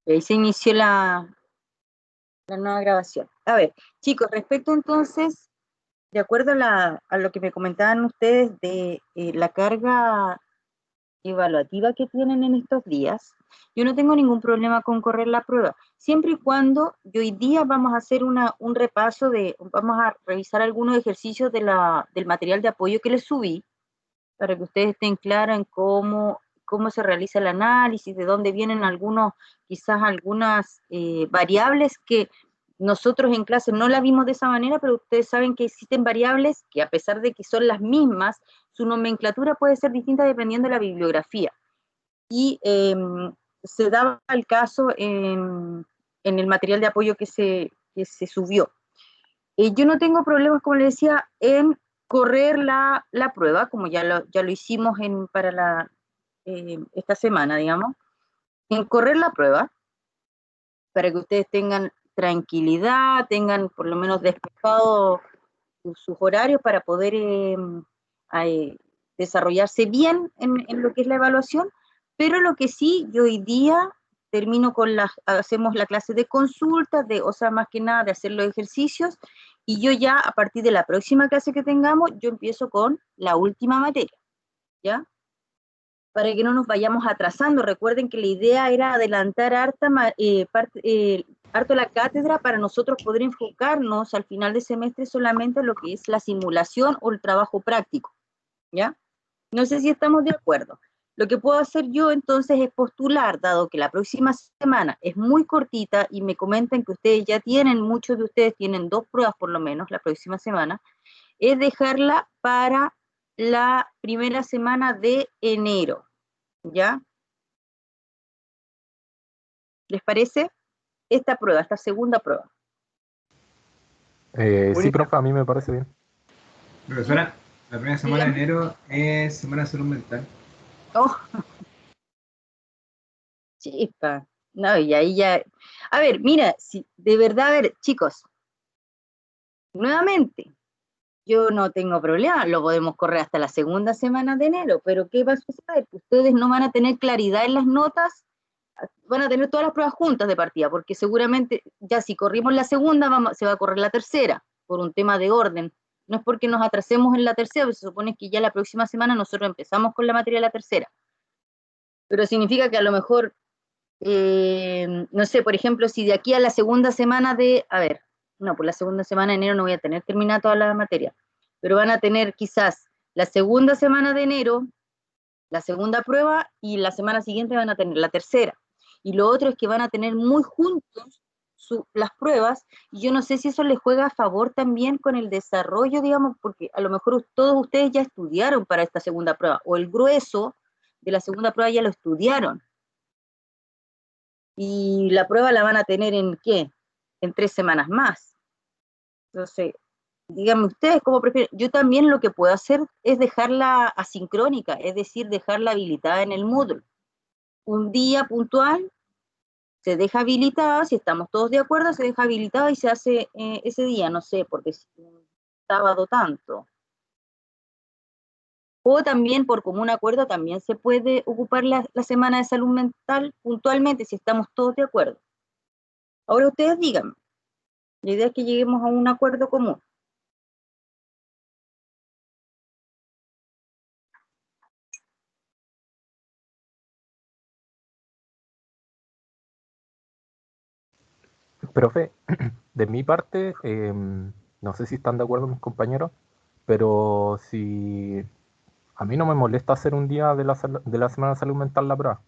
Ahí se inició la nueva grabación. A ver, chicos, respecto entonces, de acuerdo a lo que me comentaban ustedes de la carga evaluativa que tienen en estos días, yo no tengo ningún problema con correr la prueba, siempre y cuando hoy día vamos a hacer un repaso vamos a revisar algunos ejercicios del material de apoyo que les subí, para que ustedes estén claros en cómo se realiza el análisis, de dónde vienen quizás algunas variables que nosotros en clase no la vimos de esa manera, pero ustedes saben que existen variables que a pesar de que son las mismas, su nomenclatura puede ser distinta dependiendo de la bibliografía. Y se daba el caso en el material de apoyo que se subió. Yo no tengo problemas, como les decía, en correr la prueba, como ya lo hicimos para esta semana, digamos, en correr la prueba, para que ustedes tengan tranquilidad, tengan por lo menos despejado sus horarios para poder desarrollarse bien en lo que es la evaluación, pero lo que sí, yo hoy día termino hacemos la clase de consultas, o sea, más que nada de hacer los ejercicios, y yo ya a partir de la próxima clase que tengamos, yo empiezo con la última materia, ¿ya? Para que no nos vayamos atrasando. Recuerden que la idea era adelantar harto la cátedra para nosotros poder enfocarnos al final de semestre solamente en lo que es la simulación o el trabajo práctico, ¿ya? No sé si estamos de acuerdo. Lo que puedo hacer yo entonces es postular, dado que la próxima semana es muy cortita y me comentan que ustedes ya tienen, muchos de ustedes tienen 2 pruebas por lo menos la próxima semana, es dejarla para la primera semana de enero, ¿ya? ¿Les parece? Esta segunda prueba. Sí, profe, a mí me parece bien. Profesora, la primera semana de enero es Semana de Salud Mental. Oh, chispa. No, y ahí ya. A ver, mira, si de verdad, a ver, chicos, nuevamente, yo no tengo problema, lo podemos correr hasta la segunda semana de enero, pero ¿qué va a suceder? Que ustedes no van a tener claridad en las notas, van a tener todas las pruebas juntas de partida, porque seguramente ya si corrimos la segunda, se va a correr la tercera, por un tema de orden. No es porque nos atrasemos en la tercera, pero se supone que ya la próxima semana nosotros empezamos con la materia de la tercera. Pero significa que a lo mejor, no sé, por ejemplo, si de aquí a la segunda semana no, por la segunda semana de enero no voy a tener terminada toda la materia, pero van a tener quizás la segunda semana de enero, la segunda prueba, y la semana siguiente van a tener la tercera. Y lo otro es que van a tener muy juntos las pruebas, y yo no sé si eso les juega a favor también con el desarrollo, digamos, porque a lo mejor todos ustedes ya estudiaron para esta segunda prueba, o el grueso de la segunda prueba ya lo estudiaron. Y la prueba la van a tener ¿en qué? En 3 semanas más. Entonces, díganme ustedes cómo prefieren. Yo también lo que puedo hacer es dejarla asincrónica, es decir, dejarla habilitada en el Moodle. Un día puntual se deja habilitada, si estamos todos de acuerdo, se deja habilitada y se hace ese día, no sé, porque es un sábado tanto. O también, por común acuerdo, también se puede ocupar la semana de salud mental puntualmente, si estamos todos de acuerdo. Ahora ustedes díganme. La idea es que lleguemos a un acuerdo común. Profe, de mi parte, no sé si están de acuerdo mis compañeros, pero si a mí no me molesta hacer un día de la Semana de Salud Mental la prueba,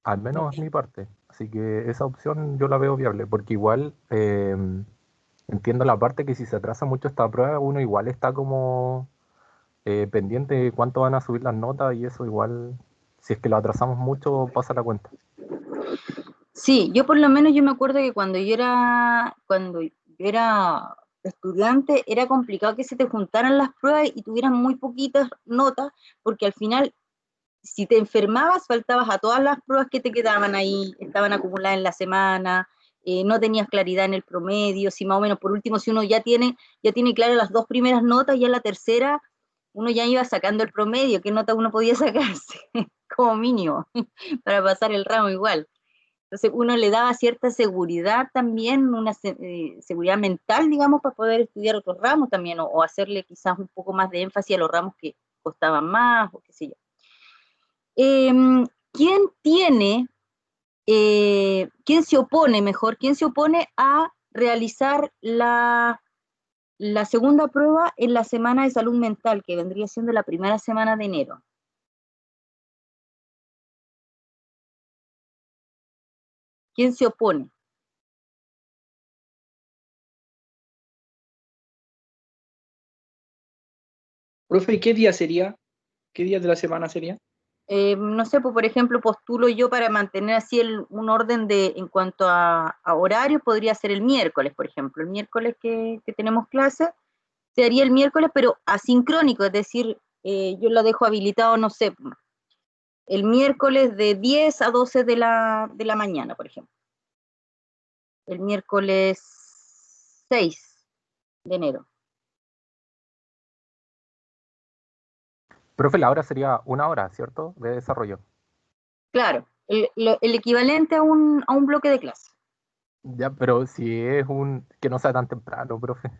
al menos es mi parte. Así que esa opción yo la veo viable, porque igual entiendo la parte que si se atrasa mucho esta prueba, uno igual está como pendiente de cuánto van a subir las notas y eso igual, si es que lo atrasamos mucho, pasa la cuenta. Sí, yo por lo menos yo me acuerdo que cuando yo era estudiante era complicado que se te juntaran las pruebas y tuvieran muy poquitas notas, porque al final, si te enfermabas, faltabas a todas las pruebas que te quedaban ahí, estaban acumuladas en la semana, no tenías claridad en el promedio, si más o menos, por último, si uno ya tiene claras las 2 primeras notas, ya la tercera, uno ya iba sacando el promedio, qué nota uno podía sacarse, como mínimo, para pasar el ramo igual. Entonces uno le daba cierta seguridad también, una seguridad mental, digamos, para poder estudiar otros ramos también, o hacerle quizás un poco más de énfasis a los ramos que costaban más, o qué sé yo. ¿Quién tiene, quién se opone, mejor, quién se opone a realizar la segunda prueba en la semana de salud mental, que vendría siendo la primera semana de enero? ¿Quién se opone? Profe, ¿y qué día sería? ¿Qué día de la semana sería? No sé, pues, por ejemplo, postulo yo para mantener así un orden en cuanto a horario, podría ser el miércoles, por ejemplo. El miércoles que tenemos clase, se haría el miércoles, pero asincrónico, es decir, yo lo dejo habilitado, no sé, el miércoles de 10 a 12 de la mañana, por ejemplo. El miércoles 6 de enero. Profe, la hora sería 1 hora, ¿cierto? De desarrollo. Claro, el equivalente a un bloque de clase. Ya, pero si es que no sea tan temprano, profe.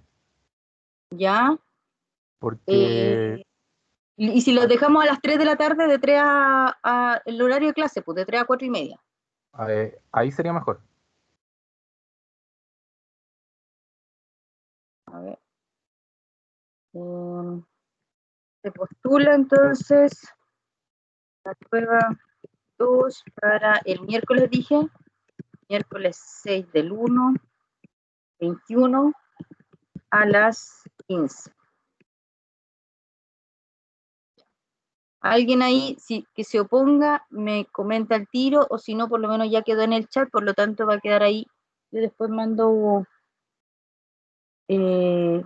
¿Ya? Porque Y si los dejamos a las 3 de la tarde, de 3 a el horario de clase, pues de 3 a 4 y media. ahí sería mejor. A ver. Se postula entonces la prueba 2 para el miércoles, dije, miércoles 6 del 1, 21 a las 15. Alguien ahí que se oponga me comenta el tiro, o si no, por lo menos ya quedó en el chat, por lo tanto va a quedar ahí. Yo después mando,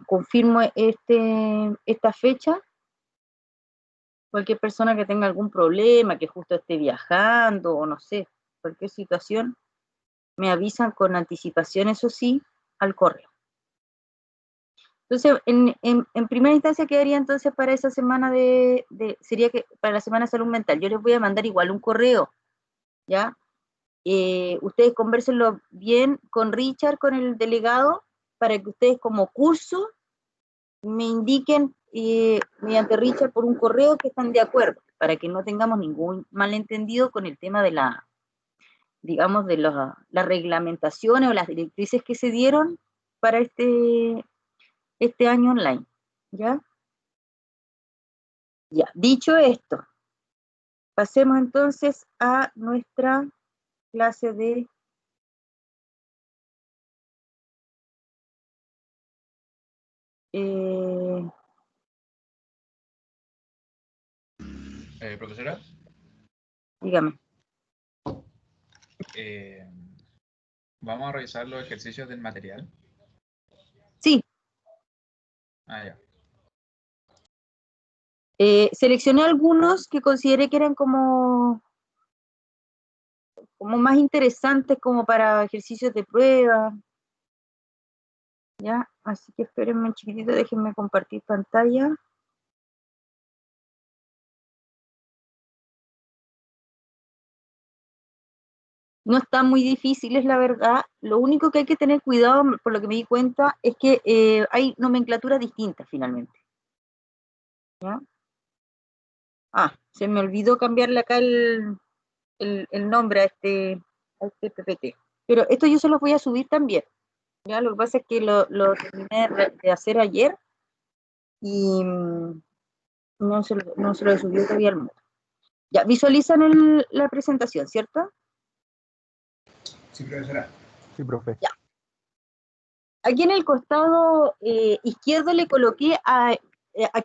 confirmo esta fecha. Cualquier persona que tenga algún problema, que justo esté viajando, o no sé, cualquier situación, me avisan con anticipación, eso sí, al correo. Entonces, en primera instancia quedaría entonces para esa semana sería que para la semana de salud mental. Yo les voy a mandar igual un correo, ¿ya? Ustedes convérsenlo bien con Richard, con el delegado, para que ustedes como curso me indiquen mediante Richard por un correo que están de acuerdo, para que no tengamos ningún malentendido con el tema de digamos, de las reglamentaciones o las directrices que se dieron para este año online, ¿ya? Ya, dicho esto, pasemos entonces a nuestra clase de Profesora, dígame. vamos a revisar los ejercicios del material. Sí, Ya. seleccioné algunos que consideré que eran como más interesantes como para ejercicios de prueba, ¿ya? Así que espérenme un chiquitito, déjenme compartir pantalla. No están muy difíciles, la verdad. Lo único que hay que tener cuidado, por lo que me di cuenta, es que hay nomenclaturas distintas finalmente, ¿ya? Se me olvidó cambiarle acá el nombre a este PPT. Pero esto yo se los voy a subir también, ¿ya? Lo que pasa es que lo terminé de hacer ayer y no se lo he subido todavía al mundo. Ya, visualizan la presentación, ¿cierto? Sí, profesora. Sí, profe. Ya. Aquí en el costado izquierdo le coloqué a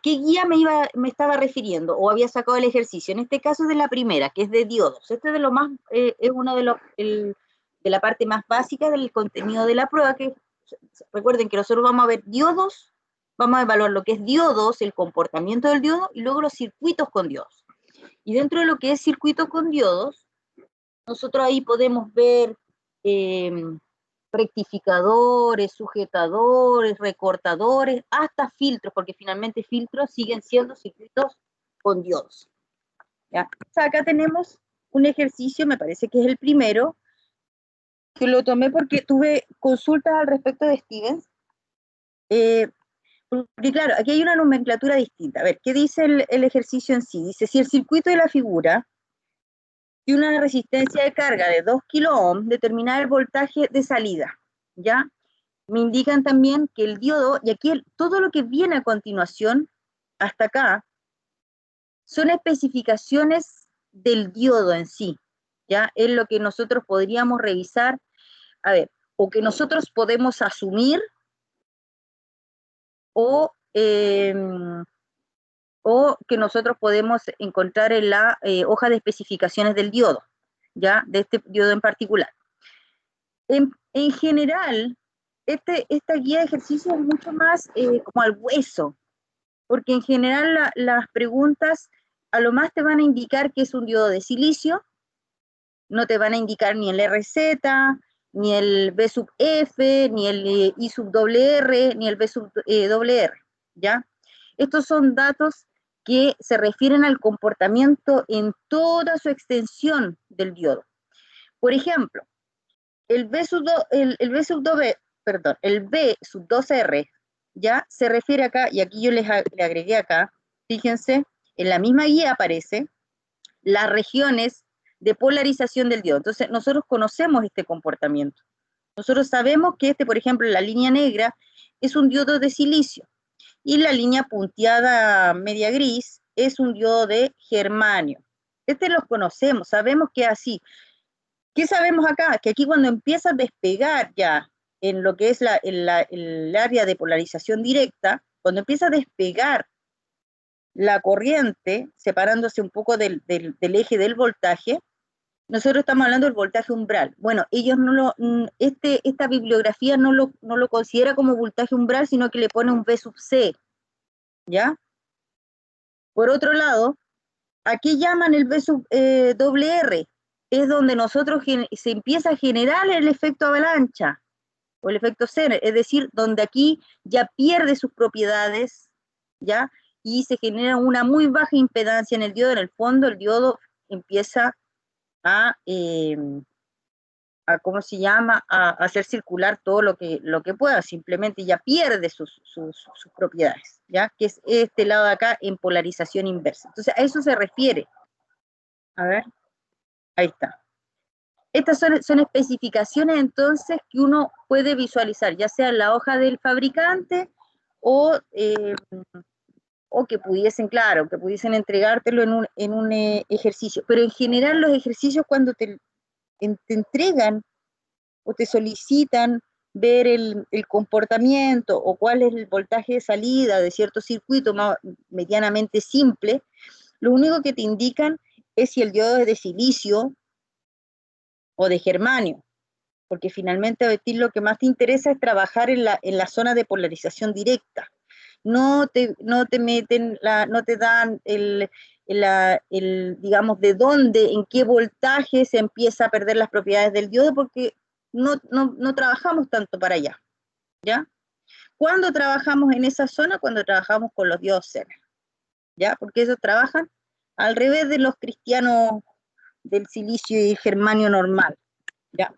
qué guía me estaba refiriendo o había sacado el ejercicio. En este caso es de la primera, que es de diodos. Este es de lo más, es uno de la parte más básica del contenido de la prueba, que recuerden que nosotros vamos a ver diodos, vamos a evaluar lo que es diodos, el comportamiento del diodo y luego los circuitos con diodos. Y dentro de lo que es circuitos con diodos, nosotros ahí podemos ver rectificadores, sujetadores, recortadores, hasta filtros, porque finalmente filtros siguen siendo circuitos con diodos. ¿Ya? O sea, acá tenemos un ejercicio, me parece que es el primero, que lo tomé porque tuve consultas al respecto de Stevens. Porque claro, aquí hay una nomenclatura distinta. A ver, ¿qué dice el ejercicio en sí? Dice, si el circuito de la figura tiene una resistencia de carga de 2 kiloohms, determinar el voltaje de salida, ¿ya? Me indican también que el diodo, y aquí todo lo que viene a continuación, hasta acá, son especificaciones del diodo en sí, ¿ya? Es lo que nosotros podríamos revisar, a ver, o que nosotros podemos asumir, o que nosotros podemos encontrar en la hoja de especificaciones del diodo, ¿ya? De este diodo en particular. En general, esta guía de ejercicio es mucho más como al hueso, porque en general las preguntas a lo más te van a indicar que es un diodo de silicio, no te van a indicar ni el RZ, ni el B sub F, ni el I sub doble R, ni el B sub doble R, ¿ya? Estos son datos que se refieren al comportamiento en toda su extensión del diodo. Por ejemplo, el B sub 2R, ¿ya? Se refiere acá, y aquí yo le agregué acá, fíjense, en la misma guía aparece las regiones de polarización del diodo. Entonces, nosotros conocemos este comportamiento. Nosotros sabemos que por ejemplo, la línea negra es un diodo de silicio, y la línea punteada media gris es un diodo de germanio. Los conocemos, sabemos que es así. ¿Qué sabemos acá? Que aquí cuando empieza a despegar ya en lo que es el área de polarización directa, cuando empieza a despegar la corriente, separándose un poco del eje del voltaje, nosotros estamos hablando del voltaje umbral. Bueno, ellos esta bibliografía no lo considera como voltaje umbral, sino que le pone un V sub C, ¿ya? Por otro lado, aquí llaman el V sub doble R, es donde se empieza a generar el efecto avalancha, o el efecto Zener, es decir, donde aquí ya pierde sus propiedades, ¿ya? Y se genera una muy baja impedancia en el diodo. En el fondo, el diodo empieza a ¿cómo se llama? A hacer circular todo lo que pueda, simplemente ya pierde sus propiedades, ¿ya? Que es este lado de acá en polarización inversa. Entonces, a eso se refiere. A ver, ahí está. Estas son especificaciones entonces que uno puede visualizar, ya sea en la hoja del fabricante o que pudiesen, claro, que pudiesen entregártelo en un ejercicio. Pero en general los ejercicios cuando te entregan o te solicitan ver el comportamiento o cuál es el voltaje de salida de cierto circuito medianamente simple, lo único que te indican es si el diodo es de silicio o de germanio, porque finalmente a ti lo que más te interesa es trabajar en la zona de polarización directa. No te dan digamos, de dónde, en qué voltaje se empieza a perder las propiedades del diodo, porque no trabajamos tanto para allá, ¿ya? ¿Cuándo trabajamos en esa zona? Cuando trabajamos con los diodos Zener, ¿ya? Porque ellos trabajan al revés de los cristianos del silicio y germanio normal, ¿ya?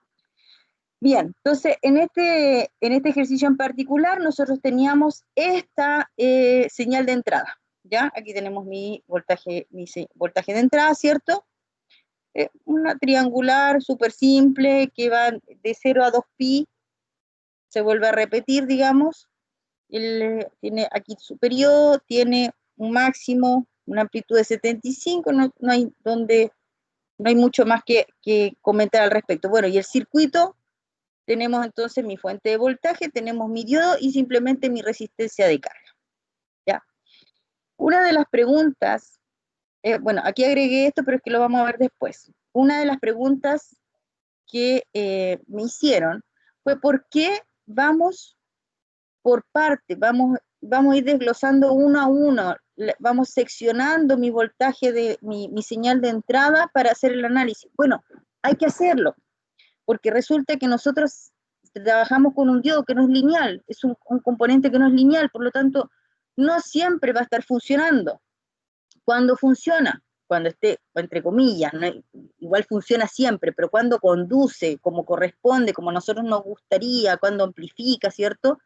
Bien, entonces en este ejercicio en particular nosotros teníamos esta señal de entrada, ¿ya? Aquí tenemos mi voltaje de entrada, ¿cierto? Una triangular súper simple que va de 0 a 2pi, se vuelve a repetir, digamos. Tiene aquí su periodo, tiene un máximo, una amplitud de 75, no hay mucho más que comentar al respecto. Bueno, y el circuito, tenemos entonces mi fuente de voltaje, tenemos mi diodo y simplemente mi resistencia de carga, ¿ya? Una de las preguntas, bueno, aquí agregué esto, pero es que lo vamos a ver después. Una de las preguntas que me hicieron fue ¿por qué vamos por parte? Vamos a ir desglosando uno a uno, vamos seccionando mi voltaje de mi señal de entrada para hacer el análisis. Bueno, hay que hacerlo, porque resulta que nosotros trabajamos con un diodo que no es lineal, es un componente que no es lineal, por lo tanto, no siempre va a estar funcionando. ¿Cuándo funciona? cuando esté, entre comillas, ¿no? Igual funciona siempre, pero cuando conduce como corresponde, como a nosotros nos gustaría, cuando amplifica, ¿cierto?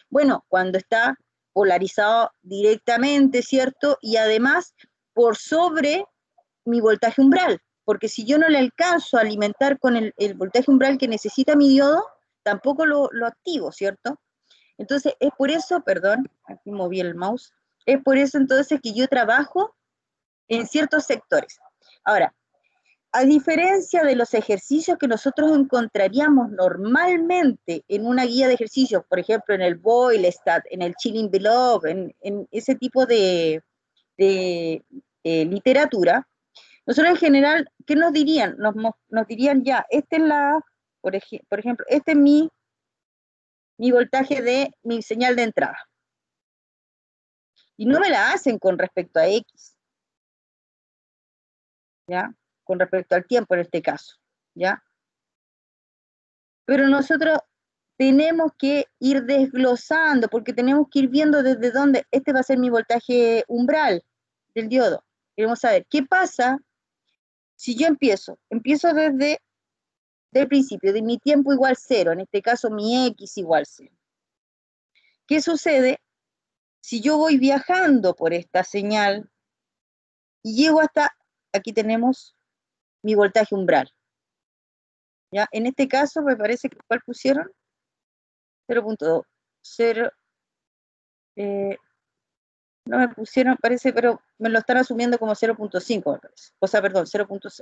Bueno, cuando está polarizado directamente, ¿cierto? Y además por sobre mi voltaje umbral, porque si yo no le alcanzo a alimentar con el voltaje umbral que necesita mi diodo, tampoco lo activo, ¿cierto? Entonces, es por eso, perdón, aquí moví el mouse, es por eso entonces que yo trabajo en ciertos sectores. Ahora, a diferencia de los ejercicios que nosotros encontraríamos normalmente en una guía de ejercicios, por ejemplo, en el Boylestad, en el Chilling Below, en ese tipo de literatura, nosotros en general, ¿qué nos dirían? Nos dirían ya, esta es por ejemplo, este es mi voltaje de mi señal de entrada. Y no me la hacen con respecto a X, ¿ya? Con respecto al tiempo en este caso, ¿ya? Pero nosotros tenemos que ir desglosando, porque tenemos que ir viendo desde dónde, este va a ser mi voltaje umbral del diodo. Queremos saber, ¿qué pasa si yo empiezo desde el principio, de mi tiempo igual 0, en este caso mi X igual 0? ¿Qué sucede si yo voy viajando por esta señal y llego hasta, aquí tenemos mi voltaje umbral? ¿Ya? En este caso me parece que, ¿cuál pusieron? 0.0, no me pusieron, parece, pero me lo están asumiendo como 0.5, me parece. O sea, perdón, 0.6.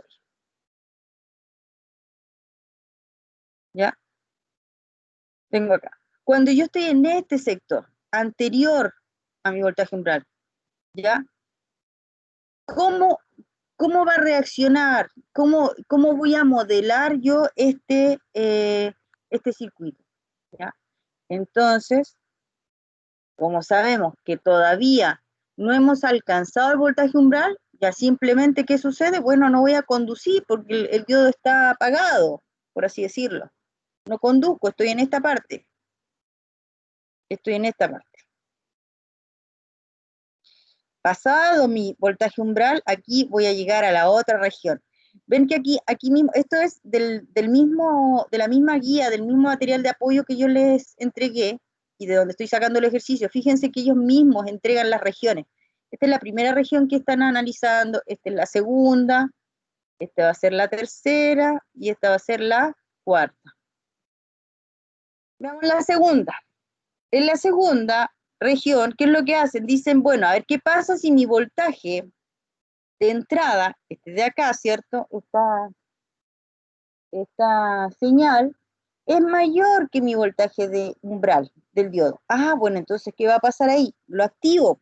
¿Ya? Tengo acá. Cuando yo estoy en este sector, anterior a mi voltaje umbral, ¿ya? ¿Cómo va a reaccionar? ¿Cómo voy a modelar yo este circuito? ¿Ya? Entonces, como sabemos que todavía no hemos alcanzado el voltaje umbral, ya simplemente, ¿qué sucede? Bueno, no voy a conducir porque el diodo está apagado, por así decirlo. No conduzco, estoy en esta parte. Estoy en esta parte. Pasado mi voltaje umbral, aquí voy a llegar a la otra región. Ven que aquí mismo, esto es de la misma guía, del mismo material de apoyo que yo les entregué y de donde estoy sacando el ejercicio. Fíjense que ellos mismos entregan las regiones. Esta es la primera región que están analizando, esta es la segunda, esta va a ser la tercera y esta va a ser la cuarta. Veamos la segunda. En la segunda región, ¿qué es lo que hacen? Dicen, bueno, a ver, ¿qué pasa si mi voltaje de entrada, este de acá, ¿cierto? Esta señal es mayor que mi voltaje de umbral del diodo. Ah, bueno, entonces, ¿qué va a pasar ahí? Lo activo.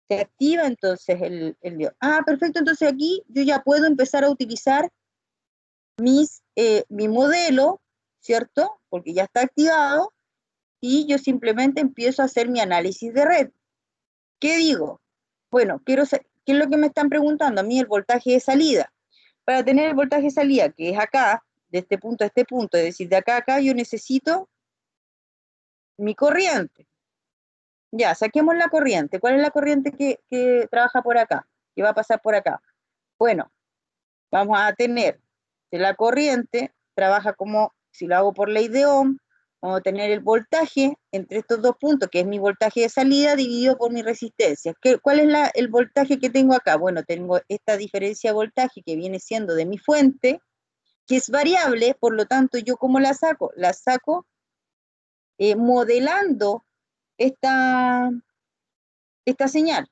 Se activa entonces el diodo. Ah, perfecto, entonces aquí yo ya puedo empezar a utilizar mi modelo, ¿cierto? Porque ya está activado y yo simplemente empiezo a hacer mi análisis de red. ¿Qué digo? Bueno, quiero saber, ¿qué es lo que me están preguntando? A mí el voltaje de salida. Para tener el voltaje de salida, que es acá, de este punto a este punto, es decir, de acá a acá, yo necesito mi corriente. Ya, saquemos la corriente. ¿Cuál es la corriente que trabaja por acá? Que va a pasar por acá. Bueno, vamos a tener que la corriente trabaja como, si lo hago por ley de Ohm, vamos a tener el voltaje entre estos dos puntos, que es mi voltaje de salida, dividido por mi resistencia. ¿Cuál es el voltaje que tengo acá? Bueno, tengo esta diferencia de voltaje que viene siendo de mi fuente, que es variable, por lo tanto, ¿yo cómo la saco? La saco modelando esta señal,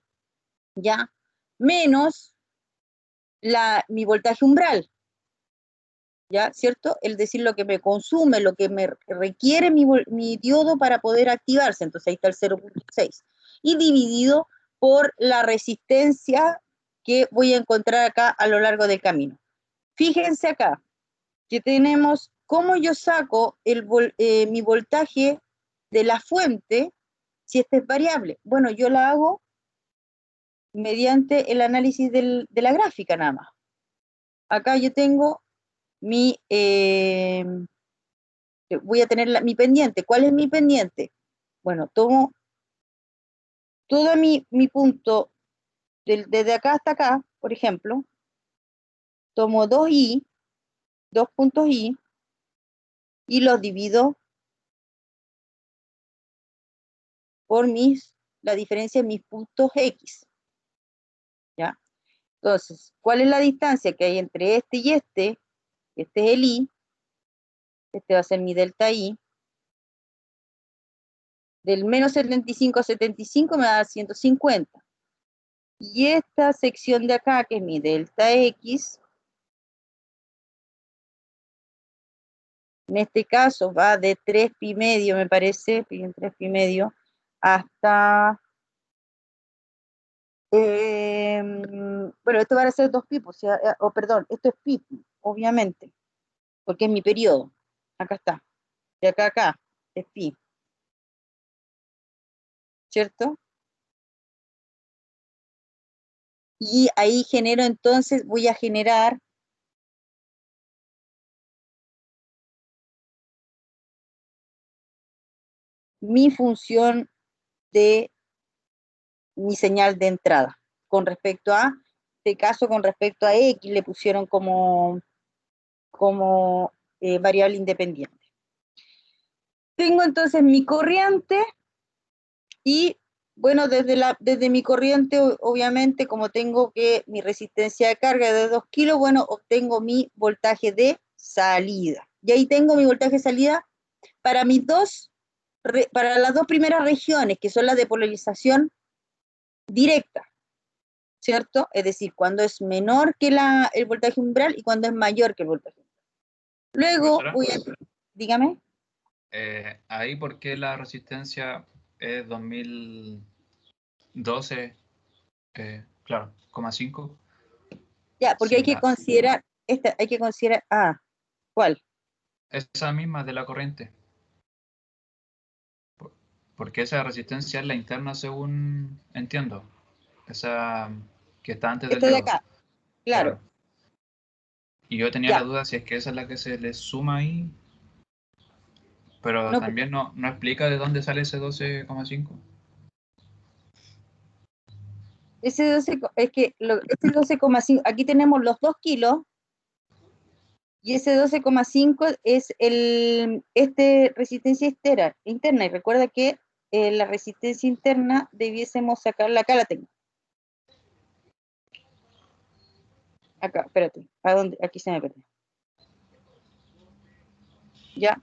¿ya? Menos mi voltaje umbral, ¿ya? ¿Cierto? Es decir, lo que me consume, lo que me requiere mi diodo para poder activarse, entonces ahí está el 0.6, y dividido por la resistencia que voy a encontrar acá a lo largo del camino. Fíjense acá, que tenemos cómo yo saco mi voltaje de la fuente si esta es variable. Bueno, yo la hago mediante el análisis de la gráfica nada más. Acá yo tengo voy a tener mi pendiente. ¿Cuál es mi pendiente? Bueno, tomo todo mi punto desde acá hasta acá, por ejemplo, tomo 2i, 2 puntos i, y los divido por la diferencia de mis puntos x, ¿ya? Entonces, ¿cuál es la distancia que hay entre este y este? Este es el i, este va a ser mi delta i, del menos 75 a 75 me va a dar 150. Y esta sección de acá, que es mi delta x, en este caso va de 3 pi medio, me parece, 3 pi medio, hasta, bueno, esto va a ser 2 pi, perdón, esto es pi, obviamente, porque es mi periodo. Acá está, de acá a acá, es pi, ¿cierto? Y ahí genero, entonces, voy a generar mi función de mi señal de entrada. Con respecto a, este caso, con respecto a X, le pusieron como variable independiente. Tengo entonces mi corriente y, bueno, desde mi corriente, obviamente, como tengo que mi resistencia de carga es de 2 kilos, bueno, obtengo mi voltaje de salida. Y ahí tengo mi voltaje de salida para para las dos primeras regiones, que son las de polarización directa, ¿cierto? Es decir, cuando es menor que el voltaje umbral y cuando es mayor que el voltaje umbral. Luego dígame. Ahí, ¿por qué la resistencia es 2012? Claro, 0,5. Ya, porque hay que considerar, ¿cuál? Esa misma de la corriente. Porque esa resistencia es la interna, según entiendo. Esa que está antes del Esta de diodo. acá, claro. Y yo tenía Ya. la duda si es que esa es la que se le suma ahí. Pero No, también no explica de dónde sale ese 12,5. ese 12, es que ese 12,5, aquí tenemos los 2 kilos, y ese 12,5 es resistencia interna, y recuerda que la resistencia interna debiésemos sacarla, acá la tengo. Acá, espérate, ¿a dónde? Aquí se me perdió. Ya.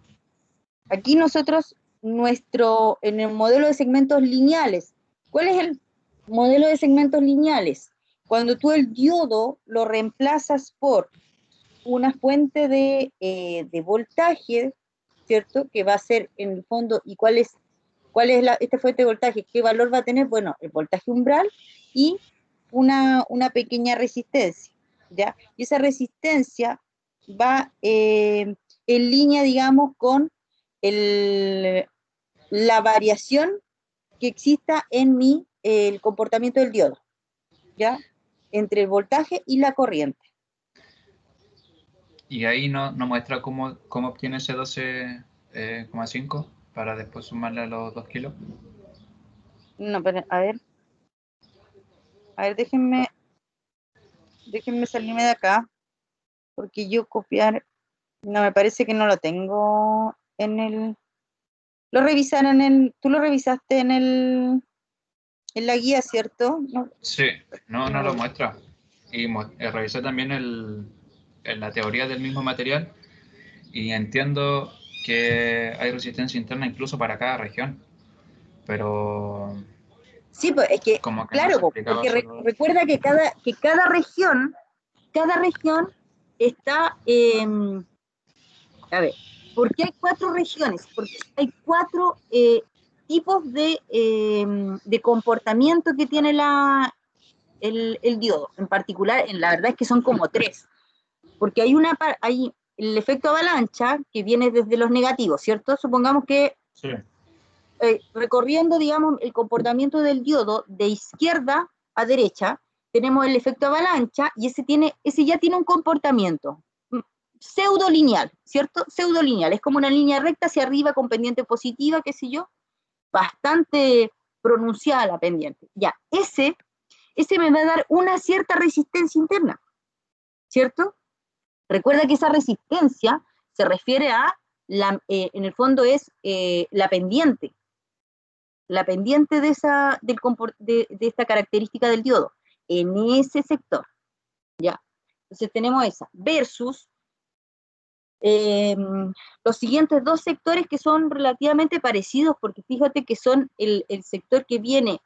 Aquí nosotros, en el modelo de segmentos lineales, ¿cuál es el modelo de segmentos lineales? Cuando tú el diodo lo reemplazas por una fuente de voltaje, ¿cierto? Que va a ser en el fondo, ¿y cuál es esta fuente de voltaje? ¿Qué valor va a tener? Bueno, el voltaje umbral y una pequeña resistencia, ¿ya? Y esa resistencia va en línea, digamos, con la variación que exista en el comportamiento del diodo, ¿ya? Entre el voltaje y la corriente. Y ahí no muestra cómo obtiene ese 12,5 para después sumarle a los 2 kilos. No, pero a ver, déjenme salirme de acá, porque yo copiar, no, me parece que no lo tengo tú lo revisaste en la guía, ¿cierto? No, Sí, no lo muestra. Y revisé también en la teoría del mismo material y entiendo que hay resistencia interna incluso para cada región, pero sí, pues es que, como que no claro, se explicaba porque solo. recuerda que cada región está, a ver, ¿por qué hay 4 regiones? Porque hay 4 tipos de comportamiento que tiene el diodo. En particular, la verdad es que son como 3, porque hay el efecto avalancha que viene desde los negativos, ¿cierto? Supongamos que Sí. recorriendo, digamos, el comportamiento del diodo de izquierda a derecha, tenemos el efecto avalancha y ese ya tiene un comportamiento pseudo lineal, ¿cierto? Pseudo lineal, es como una línea recta hacia arriba con pendiente positiva, qué sé yo, bastante pronunciada la pendiente. Ya, ese ese me va a dar una cierta resistencia interna, ¿cierto? Recuerda que esa resistencia se refiere a, en el fondo es la pendiente de esta característica del diodo, en ese sector, ¿ya? Entonces tenemos esa, versus los siguientes dos sectores que son relativamente parecidos, porque fíjate que son el sector que viene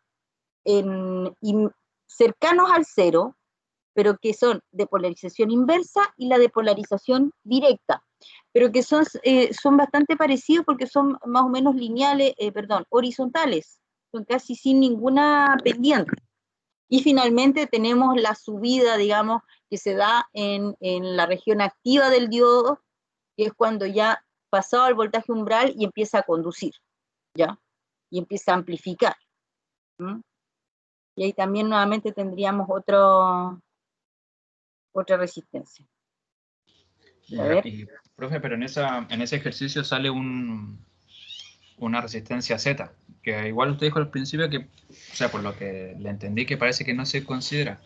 cercanos al cero, pero que son de polarización inversa y la de polarización directa, pero que son bastante parecidos porque son más o menos lineales, horizontales, son casi sin ninguna pendiente. Y finalmente tenemos la subida, digamos, que se da en la región activa del diodo, que es cuando ya pasado el voltaje umbral y empieza a conducir, ¿ya? Y empieza a amplificar. ¿Mm? Y ahí también nuevamente tendríamos otra resistencia. A ver. Y, profe, pero en ese ejercicio sale una resistencia Z, que igual usted dijo al principio que, o sea, por lo que le entendí, que parece que no se considera.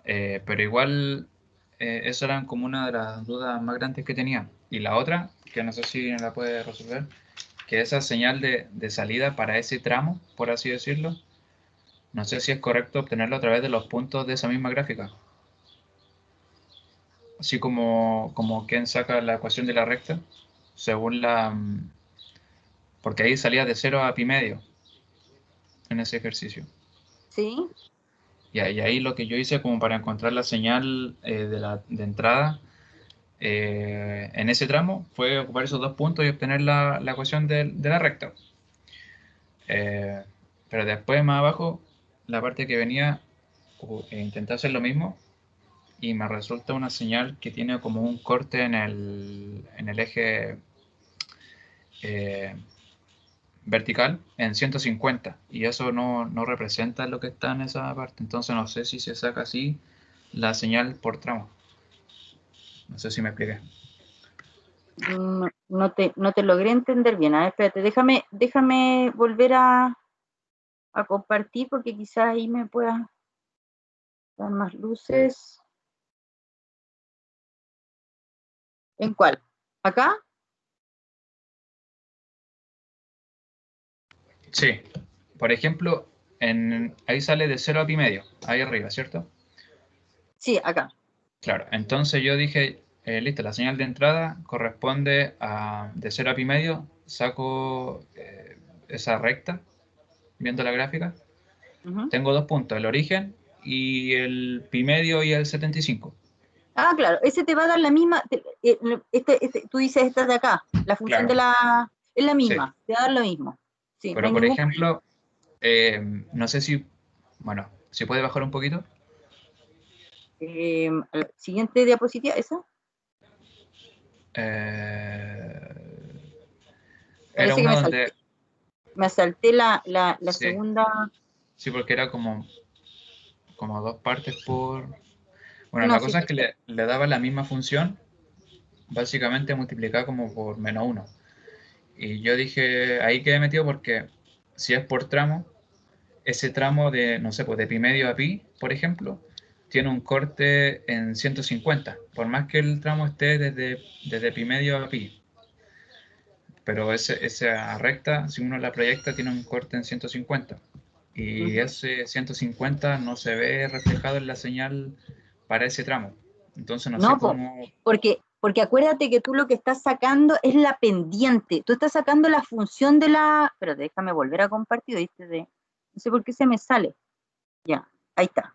Pero igual, eso eran como una de las dudas más grandes que tenía. Y la otra, que no sé si la puede resolver, que esa señal de salida para ese tramo, por así decirlo, no sé si es correcto obtenerlo a través de los puntos de esa misma gráfica. Así como quien saca la ecuación de la recta, según porque ahí salía de 0 a pi medio en ese ejercicio. ¿Sí? Y ahí lo que yo hice como para encontrar la señal de entrada en ese tramo fue ocupar esos dos puntos y obtener la ecuación de la recta. Pero después más abajo, la parte que venía, intenté hacer lo mismo y me resulta una señal que tiene como un corte en el eje vertical en 150 y eso no representa lo que está en esa parte. Entonces no sé si se saca así la señal por tramo. No sé si me expliqué. No te logré entender bien. A ver, espérate, déjame volver a compartir porque quizás ahí me pueda dar más luces. ¿En cuál? ¿Acá? Sí. Por ejemplo, ahí sale de 0 a pi medio, ahí arriba, ¿cierto? Sí, acá. Claro, entonces yo dije, listo, la señal de entrada corresponde a de 0 a pi medio, saco esa recta, viendo la gráfica. Uh-huh. Tengo dos puntos, el origen y el pi medio y el 75. Ah, claro, ese te va a dar la misma, tú dices esta de acá, la función Claro, es la sí. misma, te va a dar lo mismo. Sí, no Pero hay por ningún ejemplo, no sé si, bueno, si puede bajar un poquito. siguiente diapositiva, ¿esa? Era Parece que una donde, me salté la sí, segunda. sí, porque era como dos partes por... Bueno, No, la sí, cosa es que le daba la misma función, básicamente multiplicada como por -1. Y yo dije, ahí quedé metido porque si es por tramo, ese tramo de, no sé, pues de pi medio a pi, por ejemplo, tiene un corte en 150, por más que el tramo esté desde pi medio a pi. Pero esa recta, si uno la proyecta, tiene un corte en 150. Y uh-huh. ese 150 no se ve reflejado en la señal para ese tramo. Entonces no sé No, cómo... porque acuérdate que tú lo que estás sacando es la pendiente, tú estás sacando la función de la... Pero déjame volver a compartir, ¿viste? No sé por qué se me sale. Ya, ahí está.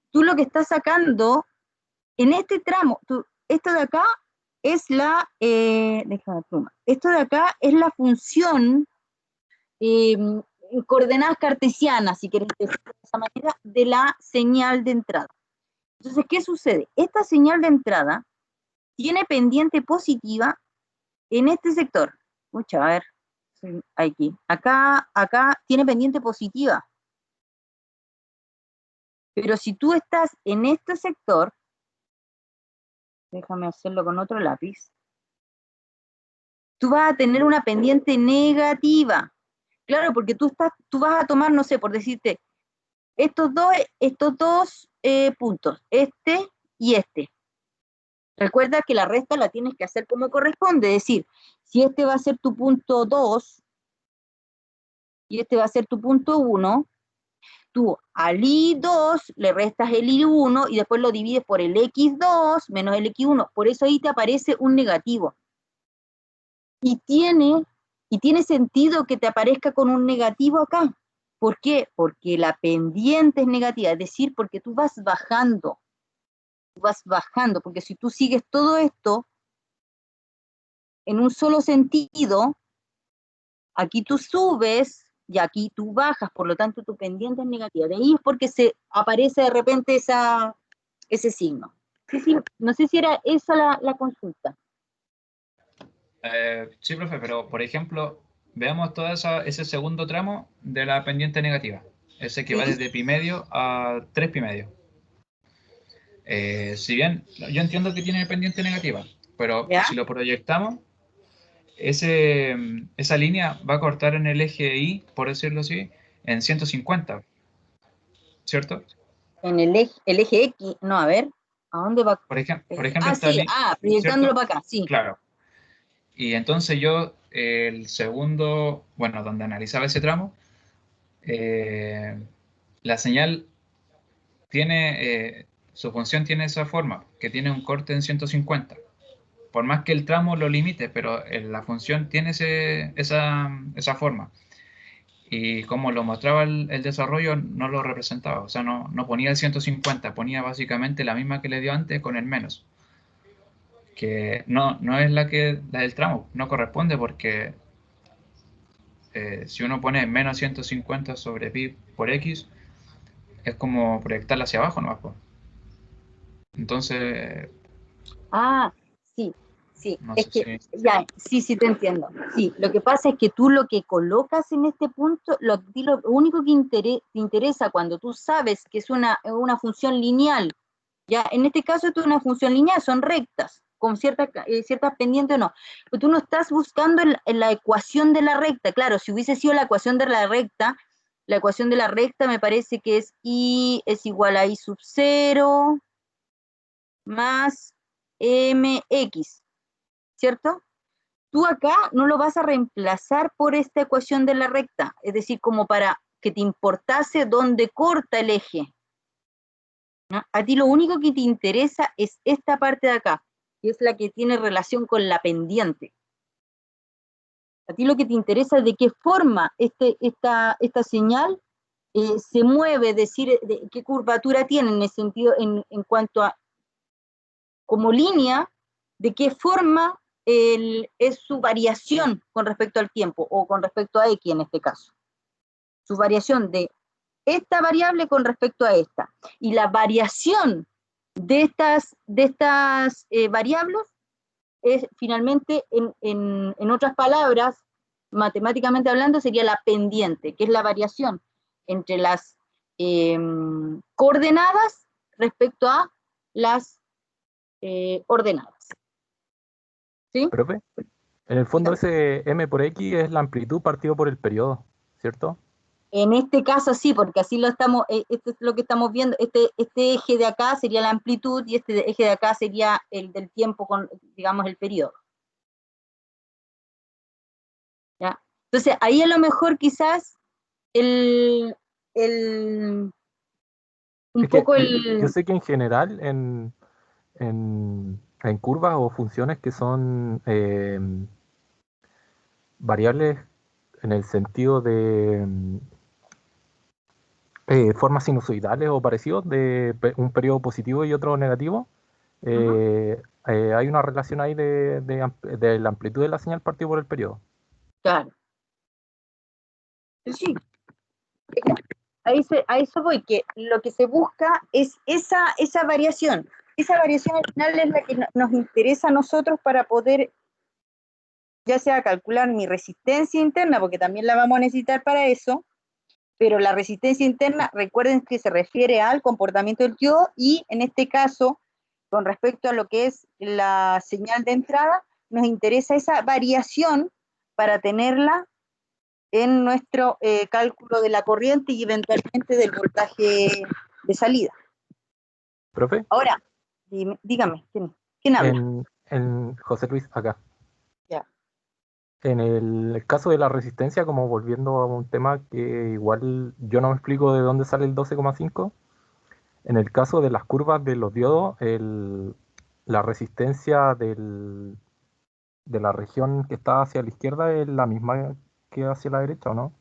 Tú lo que estás sacando en este tramo, esto de acá es déjame pluma, esto de acá es la función coordenadas cartesianas, si quieres decirlo de esa manera, de la señal de entrada. Entonces, ¿qué sucede? Esta señal de entrada tiene pendiente positiva en este sector. Mucha, a ver, aquí. Acá tiene pendiente positiva. Pero si tú estás en este sector, déjame hacerlo con otro lápiz, tú vas a tener una pendiente negativa. Claro, porque tú vas a tomar, no sé, por decirte, estos dos puntos, este y este. Recuerda que la resta la tienes que hacer como corresponde, es decir, si este va a ser tu punto 2 y este va a ser tu punto 1, tú al I2 le restas el I1 y después lo divides por el X2 menos el X1. Por eso ahí te aparece un negativo. Y tiene sentido que te aparezca con un negativo acá. ¿Por qué? Porque la pendiente es negativa, es decir, porque tú vas bajando, porque si tú sigues todo esto en un solo sentido, aquí tú subes y aquí tú bajas, por lo tanto tu pendiente es negativa. De ahí es porque se aparece de repente ese signo. Sí, no sé si era esa la consulta. Sí, profe, pero por ejemplo, veamos todo ese segundo tramo de la pendiente negativa. Ese que va Sí. desde pi medio a 3 pi medio. Si bien yo entiendo que tiene pendiente negativa, pero ¿Ya? si lo proyectamos, esa línea va a cortar en el eje Y, por decirlo así, en 150, ¿cierto? En el eje X, no, a ver, ¿a dónde va? Por ejemplo, esta Sí, línea, proyectándolo ¿cierto? para acá, sí. Claro. Y entonces yo, el segundo, bueno, donde analizaba ese tramo, la señal tiene, su función tiene esa forma, que tiene un corte en 150. Por más que el tramo lo limite, pero la función tiene esa forma. Y como lo mostraba el desarrollo, no lo representaba. O sea, no ponía el 150, ponía básicamente la misma que le dio antes con el menos. Que no es la del tramo, no corresponde porque si uno pone menos 150 sobre pi por x, es como proyectarla hacia abajo, ¿no? Entonces, Ah, sí, sí, no es sé que, si... ya, sí, te entiendo. Sí, lo que pasa es que tú lo que colocas en este punto, lo único que te interesa cuando tú sabes que es una función lineal, ya, en este caso esto es una función lineal, son rectas, con ciertas pendientes o no, pero tú no estás buscando en la ecuación de la recta. Claro, si hubiese sido la ecuación de la recta me parece que es I es igual a I sub 0 más mx, ¿cierto? Tú acá no lo vas a reemplazar por esta ecuación de la recta, es decir, como para que te importase dónde corta el eje, ¿no? A ti lo único que te interesa es esta parte de acá, que es la que tiene relación con la pendiente. A ti lo que te interesa es de qué forma esta señal se mueve, es decir, de qué curvatura tiene en el sentido, en cuanto a como línea, de qué forma es su variación con respecto al tiempo, o con respecto a X en este caso. Su variación de esta variable con respecto a esta. Y la variación de estas variables es finalmente, en otras palabras, matemáticamente hablando, sería la pendiente, que es la variación entre las coordenadas respecto a las ordenadas. ¿Sí? Profe, en el fondo Dígame. ese m por x es la amplitud partido por el periodo, ¿cierto? En este caso sí, porque así lo estamos, esto es lo que estamos viendo, este eje de acá sería la amplitud y este eje de acá sería el del tiempo con, digamos, el periodo. ¿Ya? Entonces, ahí a lo mejor quizás el, el un Es que poco yo sé que en general en curvas o funciones que son variables en el sentido de formas sinusoidales o parecidos de un periodo positivo y otro negativo, Ujú, hay una relación ahí de la amplitud de la señal partido por el periodo. claro. Sí, a eso voy, que lo que se busca es esa variación. Esa variación al final es la que nos interesa a nosotros para poder, ya sea calcular mi resistencia interna, porque también la vamos a necesitar para eso, pero la resistencia interna, recuerden que se refiere al comportamiento del diodo y en este caso, con respecto a lo que es la señal de entrada, nos interesa esa variación para tenerla en nuestro cálculo de la corriente y eventualmente del voltaje de salida. Profe, Ahora, dígame, ¿quién habla? José Luis, acá. Ya. En el caso de la resistencia, como volviendo a un tema que igual yo no me explico de dónde sale el 12,5, en el caso de las curvas de los diodos, la resistencia de la región que está hacia la izquierda es la misma que hacia la derecha, ¿o no?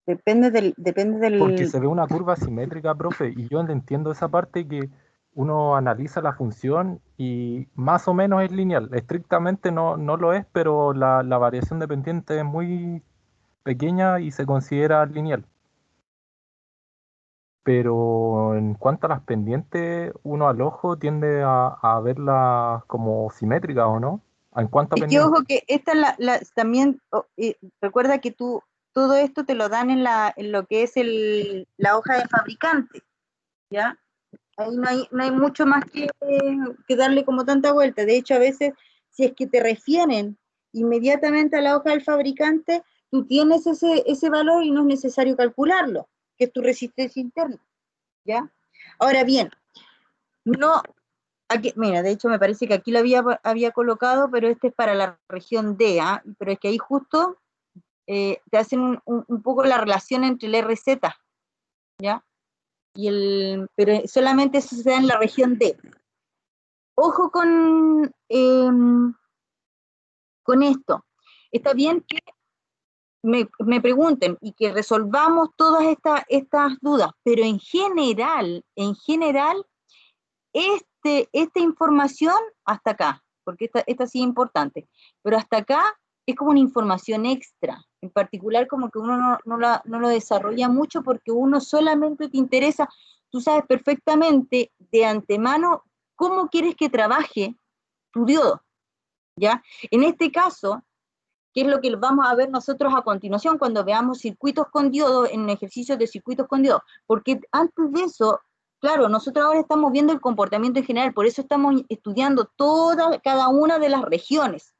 Depende Porque del... se ve una curva simétrica, profe, y yo entiendo esa parte que uno analiza la función y más o menos es lineal. Estrictamente no lo es, pero la variación de pendiente es muy pequeña y se considera lineal. Pero en cuanto a las pendientes, uno al ojo tiende a verlas como simétricas, ¿o no? En cuanto a Es que pendiente. ojo que esta también, recuerda que todo esto te lo dan en lo que es la hoja de fabricante, ¿ya? Ahí no hay mucho más que darle como tanta vuelta. De hecho, a veces, si es que te refieren inmediatamente a la hoja del fabricante, tú tienes ese valor y no es necesario calcularlo, que es tu resistencia interna, ¿ya? Ahora bien, no, aquí, mira, de hecho me parece que aquí lo había colocado, pero este es para la región D, ¿ah? Pero es que ahí justo te hacen un poco la relación entre el RZ, ¿ya? Pero solamente eso se da en la región D. Ojo con esto. Está bien que me pregunten y que resolvamos todas estas dudas, pero en general, esta información hasta acá, porque esta sí es importante, pero hasta acá es como una información extra, en particular como que uno no lo desarrolla mucho porque uno solamente te interesa, tú sabes perfectamente de antemano cómo quieres que trabaje tu diodo, ¿ya? En este caso, ¿qué es lo que vamos a ver nosotros a continuación cuando veamos circuitos con diodo en ejercicios de circuitos con diodo? Porque antes de eso, claro, nosotros ahora estamos viendo el comportamiento en general, por eso estamos estudiando cada una de las regiones.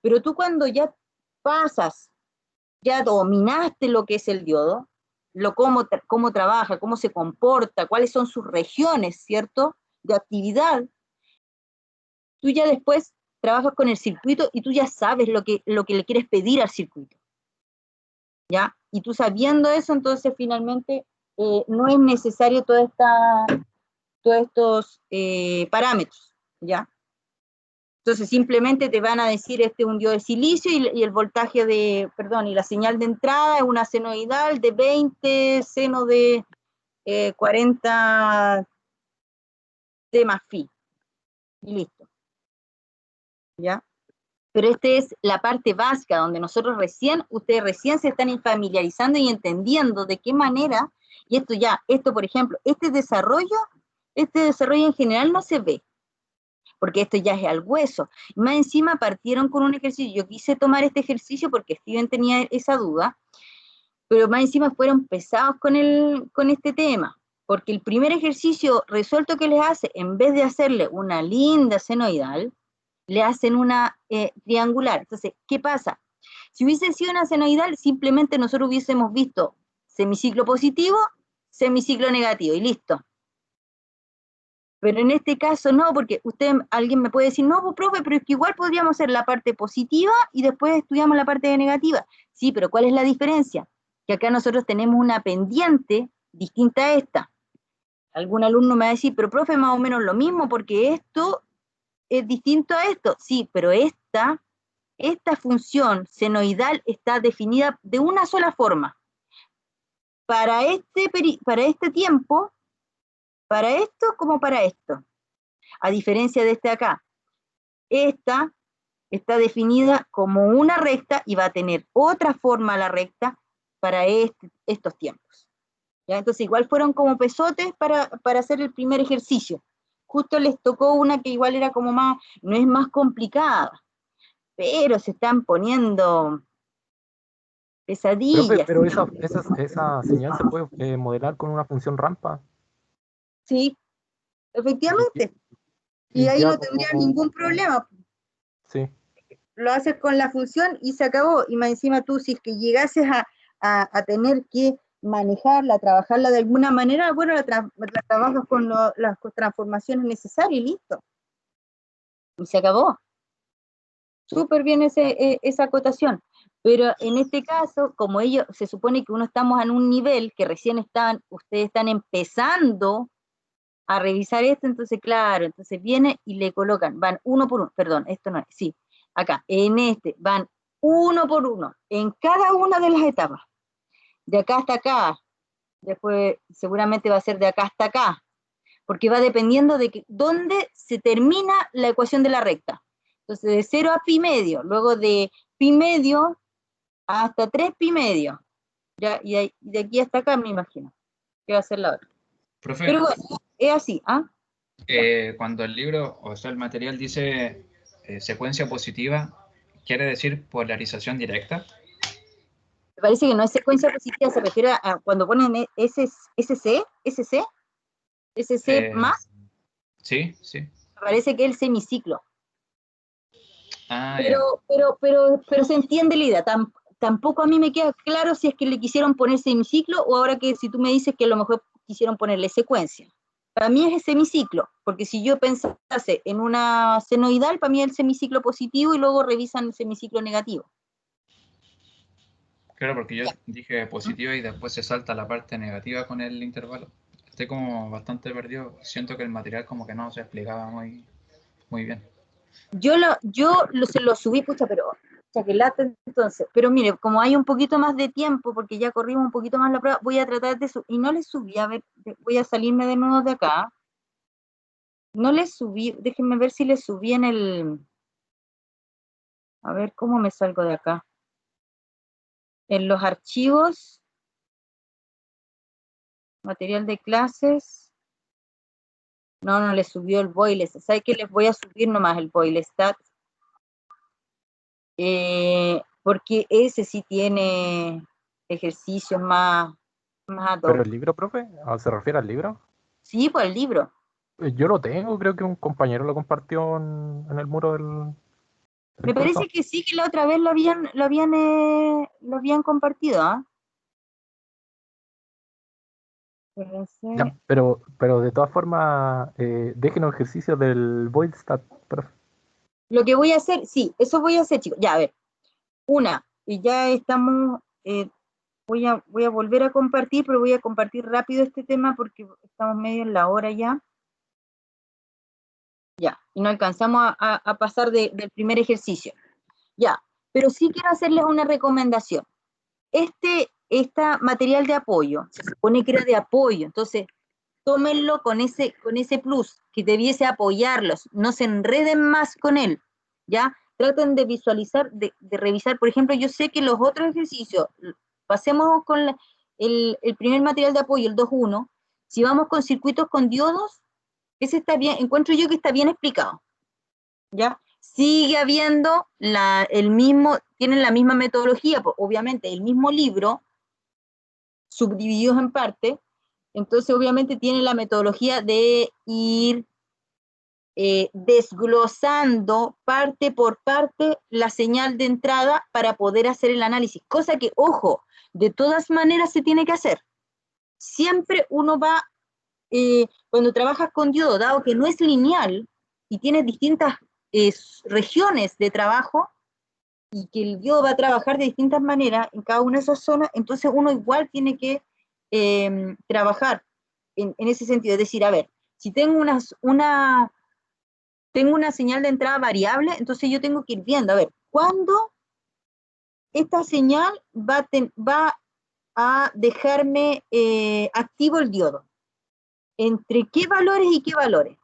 Pero tú cuando ya pasas, ya dominaste lo que es el diodo, cómo trabaja, cómo se comporta, cuáles son sus regiones, ¿cierto?, de actividad, tú ya después trabajas con el circuito y tú ya sabes lo que le quieres pedir al circuito, ¿ya? Y tú sabiendo eso, entonces finalmente no es necesario todos estos parámetros, ¿ya? Entonces simplemente te van a decir este es un diodo de silicio y el voltaje y la señal de entrada es una senoidal de 20 seno de 40 T más phi, y listo, ¿ya? Pero esta es la parte básica donde ustedes recién se están familiarizando y entendiendo de qué manera, y esto por ejemplo, este desarrollo en general no se ve, porque esto ya es al hueso. Y más encima partieron con un ejercicio, yo quise tomar este ejercicio porque Steven tenía esa duda, pero más encima fueron pesados con este tema, porque el primer ejercicio resuelto que les hace, en vez de hacerle una linda senoidal, le hacen una triangular. Entonces, ¿qué pasa? Si hubiese sido una senoidal, simplemente nosotros hubiésemos visto semiciclo positivo, semiciclo negativo, y listo. Pero en este caso no, porque alguien me puede decir, no, pues profe, pero es que igual podríamos hacer la parte positiva y después estudiamos la parte negativa. Sí, pero ¿cuál es la diferencia? Que acá nosotros tenemos una pendiente distinta a esta. Algún alumno me va a decir, pero profe, más o menos lo mismo, porque esto es distinto a esto. Sí, pero esta función senoidal está definida de una sola forma. Para este tiempo, para esto como para esto. A diferencia de este acá. Esta está definida como una recta y va a tener otra forma la recta para estos tiempos. ¿Ya? Entonces igual fueron como pesotes para hacer el primer ejercicio. Justo les tocó una que igual era como no es más complicada, pero se están poniendo Profe, pesadillas. pero esa señal se puede modelar con una función rampa Sí, y, efectivamente. Y y ahí queda no tendría como... ningún problema. Sí. lo haces con la función y se acabó. Y más encima tú, si es que llegases a tener que manejarla, trabajarla de alguna manera, bueno, la trabajas con las transformaciones necesarias y listo. Y se acabó. Súper bien esa acotación. Pero en este caso, como ellos, se supone que uno estamos en un nivel que recién ustedes están empezando a revisar esto, entonces claro, entonces viene y le colocan, van uno por uno, perdón, esto no es, sí, acá, en este, van uno por uno, en cada una de las etapas, de acá hasta acá, después seguramente va a ser de acá hasta acá, porque va dependiendo de dónde se termina la ecuación de la recta. Entonces, de 0 a pi medio, luego de pi medio hasta 3 pi medio, ¿ya? Y de aquí hasta acá me imagino que va a ser la otra. Profe, Pero bueno, es así, ¿ah? cuando el libro, o sea, el material dice secuencia positiva, ¿quiere decir polarización directa? Me parece que no es secuencia positiva, se refiere a cuando ponen SC más, Sí, sí. me parece que es el semiciclo. Ah, ya. Pero se entiende la idea. Tampoco a mí me queda claro si es que le quisieron poner semiciclo o ahora que si tú me dices que a lo mejor quisieron ponerle secuencia. Para mí es el semiciclo, porque si yo pensase en una senoidal, para mí es el semiciclo positivo y luego revisan el semiciclo negativo. Claro, porque yo dije positiva y después se salta la parte negativa con el intervalo. Estoy como bastante perdido. Siento que el material como que no se explicaba muy, muy bien. Se lo subí, pucha, pero que lata entonces. Pero mire, como hay un poquito más de tiempo, porque ya corrimos un poquito más la prueba, voy a tratar de subir. Y no le subí, a ver, voy a salirme de nuevo de acá. No le subí, déjenme ver si le subí en el... A ver, ¿cómo me salgo de acá? En los archivos, material de clases. No le subió el boiles. ¿Sabe qué? Les voy a subir nomás el boilestat. Porque ese sí tiene ejercicios más ad ¿Pero hoc. el libro, profe? ¿Se refiere al libro? Sí, pues el libro. Yo lo tengo, creo que un compañero lo compartió en el muro del Me curso. parece que sí, que la otra vez lo habían compartido, ¿ah? Ya, pero de todas formas, déjenos ejercicios del Voidstat, profe. Lo que voy a hacer, sí, eso voy a hacer, chicos. Ya, a ver, y ya estamos, voy a volver a compartir, pero voy a compartir rápido este tema porque estamos medio en la hora ya. Ya, y no alcanzamos a pasar del primer ejercicio. Ya, pero sí quiero hacerles una recomendación. Esta material de apoyo, se supone que era de apoyo, entonces tómenlo con ese plus, que debiese apoyarlos, no se enreden más con él, ¿ya? Traten de visualizar, de revisar, por ejemplo, yo sé que los otros ejercicios, pasemos con el primer material de apoyo, el 2.1, si vamos con circuitos con diodos, ese está bien, encuentro yo que está bien explicado, ¿ya? Sigue habiendo tienen la misma metodología, pues, obviamente el mismo libro, subdivididos en parte, entonces obviamente tienen la metodología de ir desglosando parte por parte la señal de entrada para poder hacer el análisis, cosa que, ojo, de todas maneras se tiene que hacer. Siempre uno va, cuando trabajas con diodo, dado que no es lineal y tienes distintas regiones de trabajo, y que el diodo va a trabajar de distintas maneras en cada una de esas zonas, entonces uno igual tiene que trabajar en ese sentido, es decir, a ver, si tengo tengo una señal de entrada variable, entonces yo tengo que ir viendo, a ver, ¿cuándo esta señal va a dejarme activo el diodo? ¿Entre qué valores y qué valores?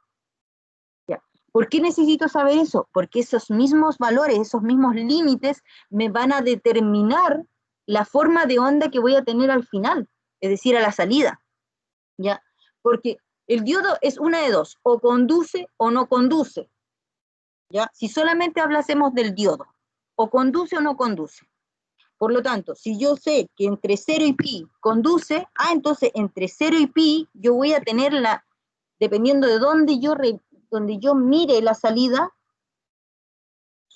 Ya. ¿Por qué necesito saber eso? Porque esos mismos valores, esos mismos límites me van a determinar la forma de onda que voy a tener al final, es decir, a la salida. ¿Ya? Porque el diodo es una de dos, o conduce o no conduce. ¿Ya? Si solamente hablásemos del diodo, o conduce o no conduce. Por lo tanto, si yo sé que entre 0 y pi conduce, entonces entre 0 y pi yo voy a tener dependiendo de donde yo mire la salida,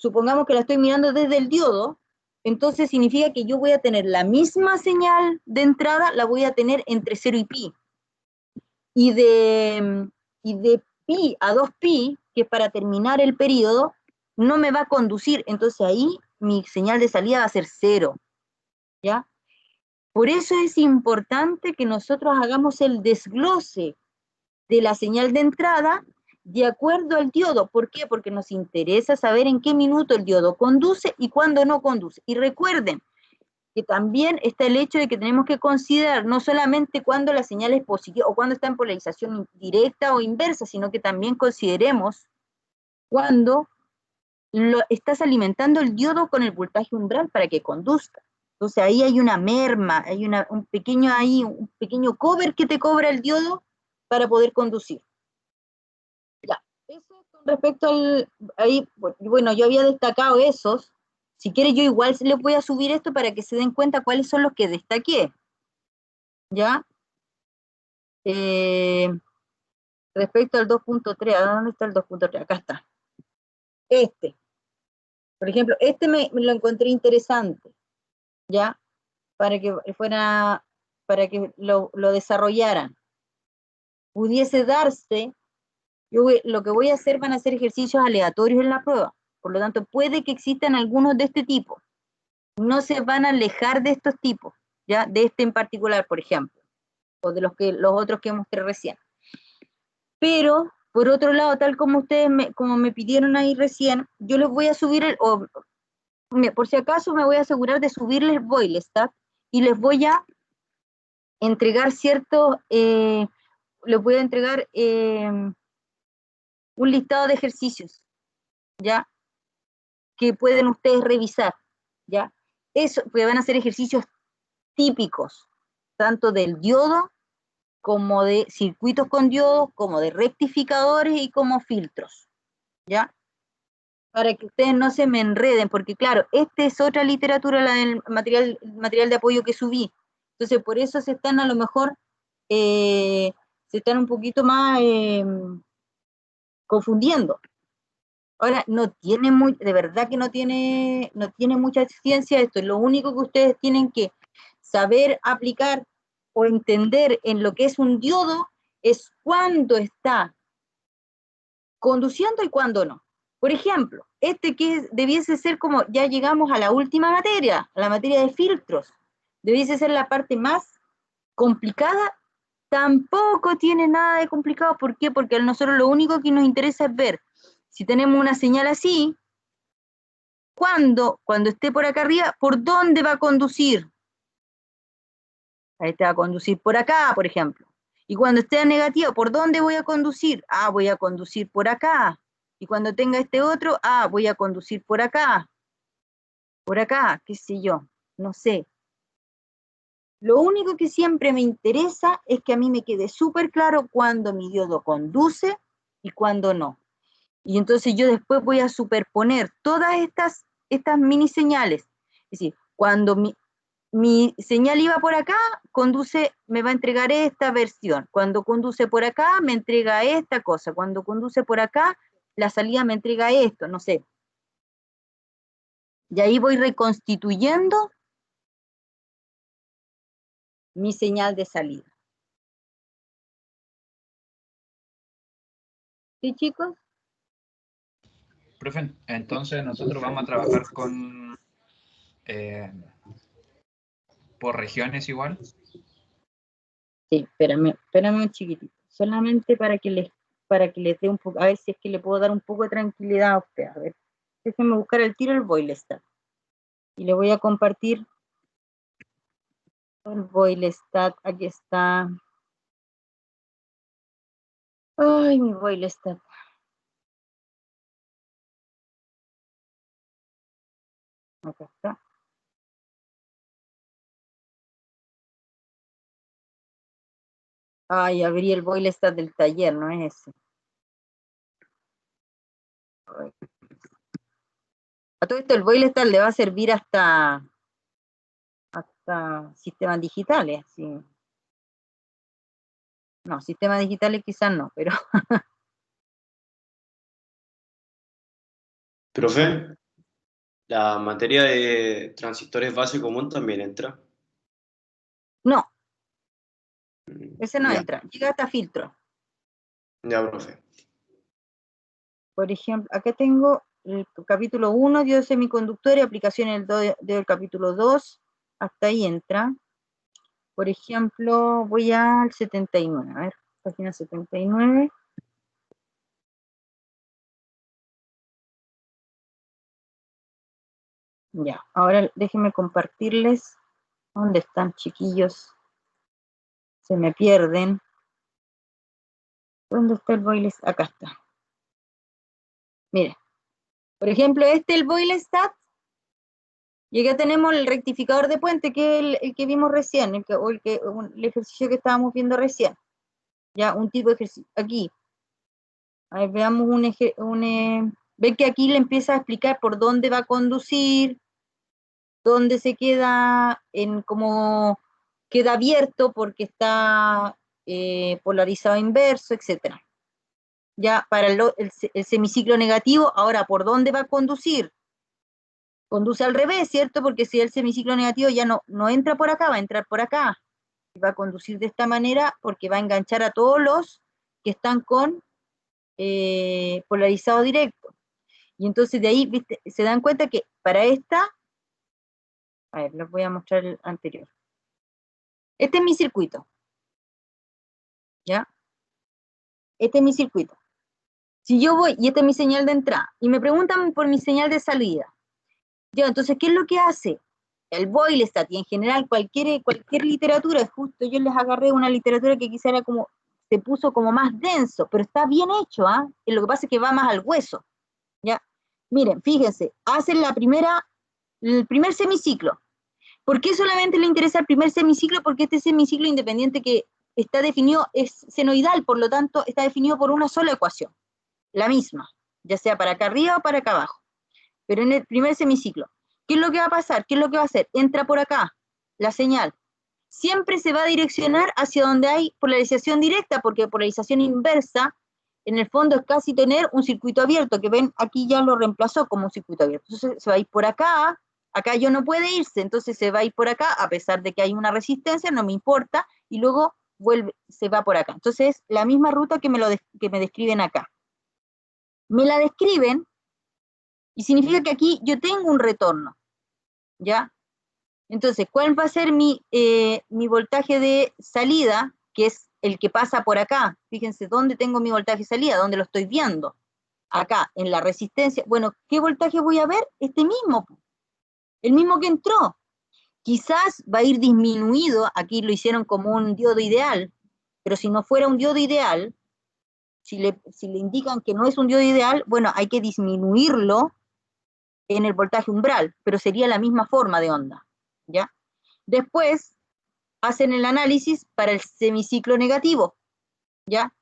supongamos que la estoy mirando desde el diodo, entonces significa que yo voy a tener la misma señal de entrada, la voy a tener entre 0 y pi. Y de pi a 2pi, que es para terminar el periodo, no me va a conducir, entonces ahí mi señal de salida va a ser 0, ¿ya? Por eso es importante que nosotros hagamos el desglose de la señal de entrada de acuerdo al diodo. ¿Por qué? Porque nos interesa saber en qué minuto el diodo conduce y cuándo no conduce. Y recuerden que también está el hecho de que tenemos que considerar no solamente cuando la señal es positiva o cuando está en polarización directa o inversa, sino que también consideremos cuando estás alimentando el diodo con el voltaje umbral para que conduzca. Entonces ahí hay una merma, hay un pequeño cover que te cobra el diodo para poder conducir. Ya, eso con respecto al, ahí, bueno, yo había destacado esos. Si quiere yo igual les voy a subir esto para que se den cuenta cuáles son los que destaqué. ¿Ya? Respecto al 2.3, ¿a dónde está el 2.3? Acá está. Por ejemplo, me lo encontré interesante, ¿ya? Para que lo desarrollaran. Pudiese darse, lo que voy a hacer van a ser ejercicios aleatorios en la prueba. Por lo tanto, puede que existan algunos de este tipo. No se van a alejar de estos tipos, ¿ya? De este en particular, por ejemplo, o de los otros que mostré recién. Pero, por otro lado, tal como ustedes como me pidieron ahí recién, yo les voy a subir, por si acaso me voy a asegurar de subirles Boylestat y les voy a entregar les voy a entregar un listado de ejercicios, ¿ya? Que pueden ustedes revisar, ¿ya? Eso, porque van a ser ejercicios típicos, tanto del diodo, como de circuitos con diodos, como de rectificadores y como filtros, ¿ya? Para que ustedes no se me enreden, porque claro, esta es otra literatura, la del material de apoyo que subí. Entonces, por eso se están a lo mejor, se están un poquito más confundiendo. Ahora, de verdad que no tiene mucha ciencia esto. Lo único que ustedes tienen que saber aplicar o entender en lo que es un diodo es cuándo está conduciendo y cuándo no. Por ejemplo, que debiese ser como, ya llegamos a la última materia, a la materia de filtros, debiese ser la parte más complicada, tampoco tiene nada de complicado. ¿Por qué? Porque a nosotros lo único que nos interesa es ver si tenemos una señal así, cuando esté por acá arriba, ¿por dónde va a conducir? Ahí te va a conducir por acá, por ejemplo. Y cuando esté negativo, ¿por dónde voy a conducir? Ah, voy a conducir por acá. Y cuando tenga este otro, voy a conducir por acá, qué sé yo, no sé. Lo único que siempre me interesa es que a mí me quede súper claro cuándo mi diodo conduce y cuándo no. Y entonces yo después voy a superponer todas estas mini señales. Es decir, cuando mi señal iba por acá, me va a entregar esta versión. Cuando conduce por acá, me entrega esta cosa. Cuando conduce por acá, la salida me entrega esto, no sé. Y ahí voy reconstituyendo mi señal de salida. ¿Sí, chicos? Profe, entonces nosotros vamos a trabajar por regiones igual. Sí, espérame un chiquitito. Solamente para que les dé un poco, a ver si es que le puedo dar un poco de tranquilidad a usted. A ver, déjenme buscar el tiro el Boylestat. Y le voy a compartir el Boylestat. Aquí está. Ay, mi Boylestat. Acá está. Ay, abrí el Boylestat del taller, no es ese. A todo esto el Boylestat le va a servir hasta sistemas digitales, sí. No, sistemas digitales quizás no, pero... Profe, La materia de transistores base común también entra. No, ese no Ya, entra. Llega hasta filtro. ya, profe. Por ejemplo, acá tengo el capítulo 1, diodos semiconductores, aplicaciones del capítulo 2, hasta ahí entra. Por ejemplo, voy al 79, a ver, página 79. Ya, ahora déjenme compartirles. ¿Dónde están, chiquillos? Se me pierden. ¿Dónde está el boiler? Acá está. Mire, por ejemplo, el boiler-stat, y acá tenemos el rectificador de puente, que es el que vimos recién, el ejercicio que estábamos viendo recién. Ya, un tipo de ejercicio. Aquí, a ver, veamos ven que aquí le empieza a explicar por dónde va a conducir, dónde se queda como queda abierto porque está polarizado inverso, etc. Ya para el semiciclo negativo, ahora, ¿por dónde va a conducir? Conduce al revés, ¿cierto? Porque si el semiciclo negativo ya no entra por acá, va a entrar por acá. Y va a conducir de esta manera porque va a enganchar a todos los que están con polarizado directo. Y entonces de ahí, ¿viste? Se dan cuenta que para esta, a ver, les voy a mostrar el anterior. Este es mi circuito. ¿Ya? Este es mi circuito. Si yo voy, y esta es mi señal de entrada, y me preguntan por mi señal de salida, ya, entonces, ¿qué es lo que hace? El boiler-stat, y en general cualquier literatura, justo yo les agarré una literatura que quizá era como, se puso como más denso, pero está bien hecho, ¿ah? Lo que pasa es que va más al hueso, ¿ya? Miren, fíjense, hacen el primer semiciclo. ¿Por qué solamente le interesa el primer semiciclo? Porque este semiciclo independiente que está definido es senoidal, por lo tanto, está definido por una sola ecuación, la misma, ya sea para acá arriba o para acá abajo. Pero en el primer semiciclo, ¿qué es lo que va a pasar? ¿Qué es lo que va a hacer? Entra por acá, la señal. Siempre se va a direccionar hacia donde hay polarización directa, porque polarización inversa, en el fondo es casi tener un circuito abierto, que ven, aquí ya lo reemplazó como un circuito abierto. Entonces se va a ir por acá, acá yo no puede irse, entonces se va a ir por acá, a pesar de que hay una resistencia, no me importa, y luego se va por acá. Entonces, la misma ruta que me describen acá. Me la describen, y significa que aquí yo tengo un retorno, ¿ya? Entonces, ¿cuál va a ser mi voltaje de salida? Que es el que pasa por acá. Fíjense, ¿dónde tengo mi voltaje de salida? ¿Dónde lo estoy viendo? Acá, en la resistencia. Bueno, ¿qué voltaje voy a ver? Este mismo, el mismo que entró. Quizás va a ir disminuido, aquí lo hicieron como un diodo ideal, pero si no fuera un diodo ideal, si le indican que no es un diodo ideal, bueno, hay que disminuirlo en el voltaje umbral, pero sería la misma forma de onda, ¿ya? Después hacen el análisis para el semiciclo negativo, ¿ya?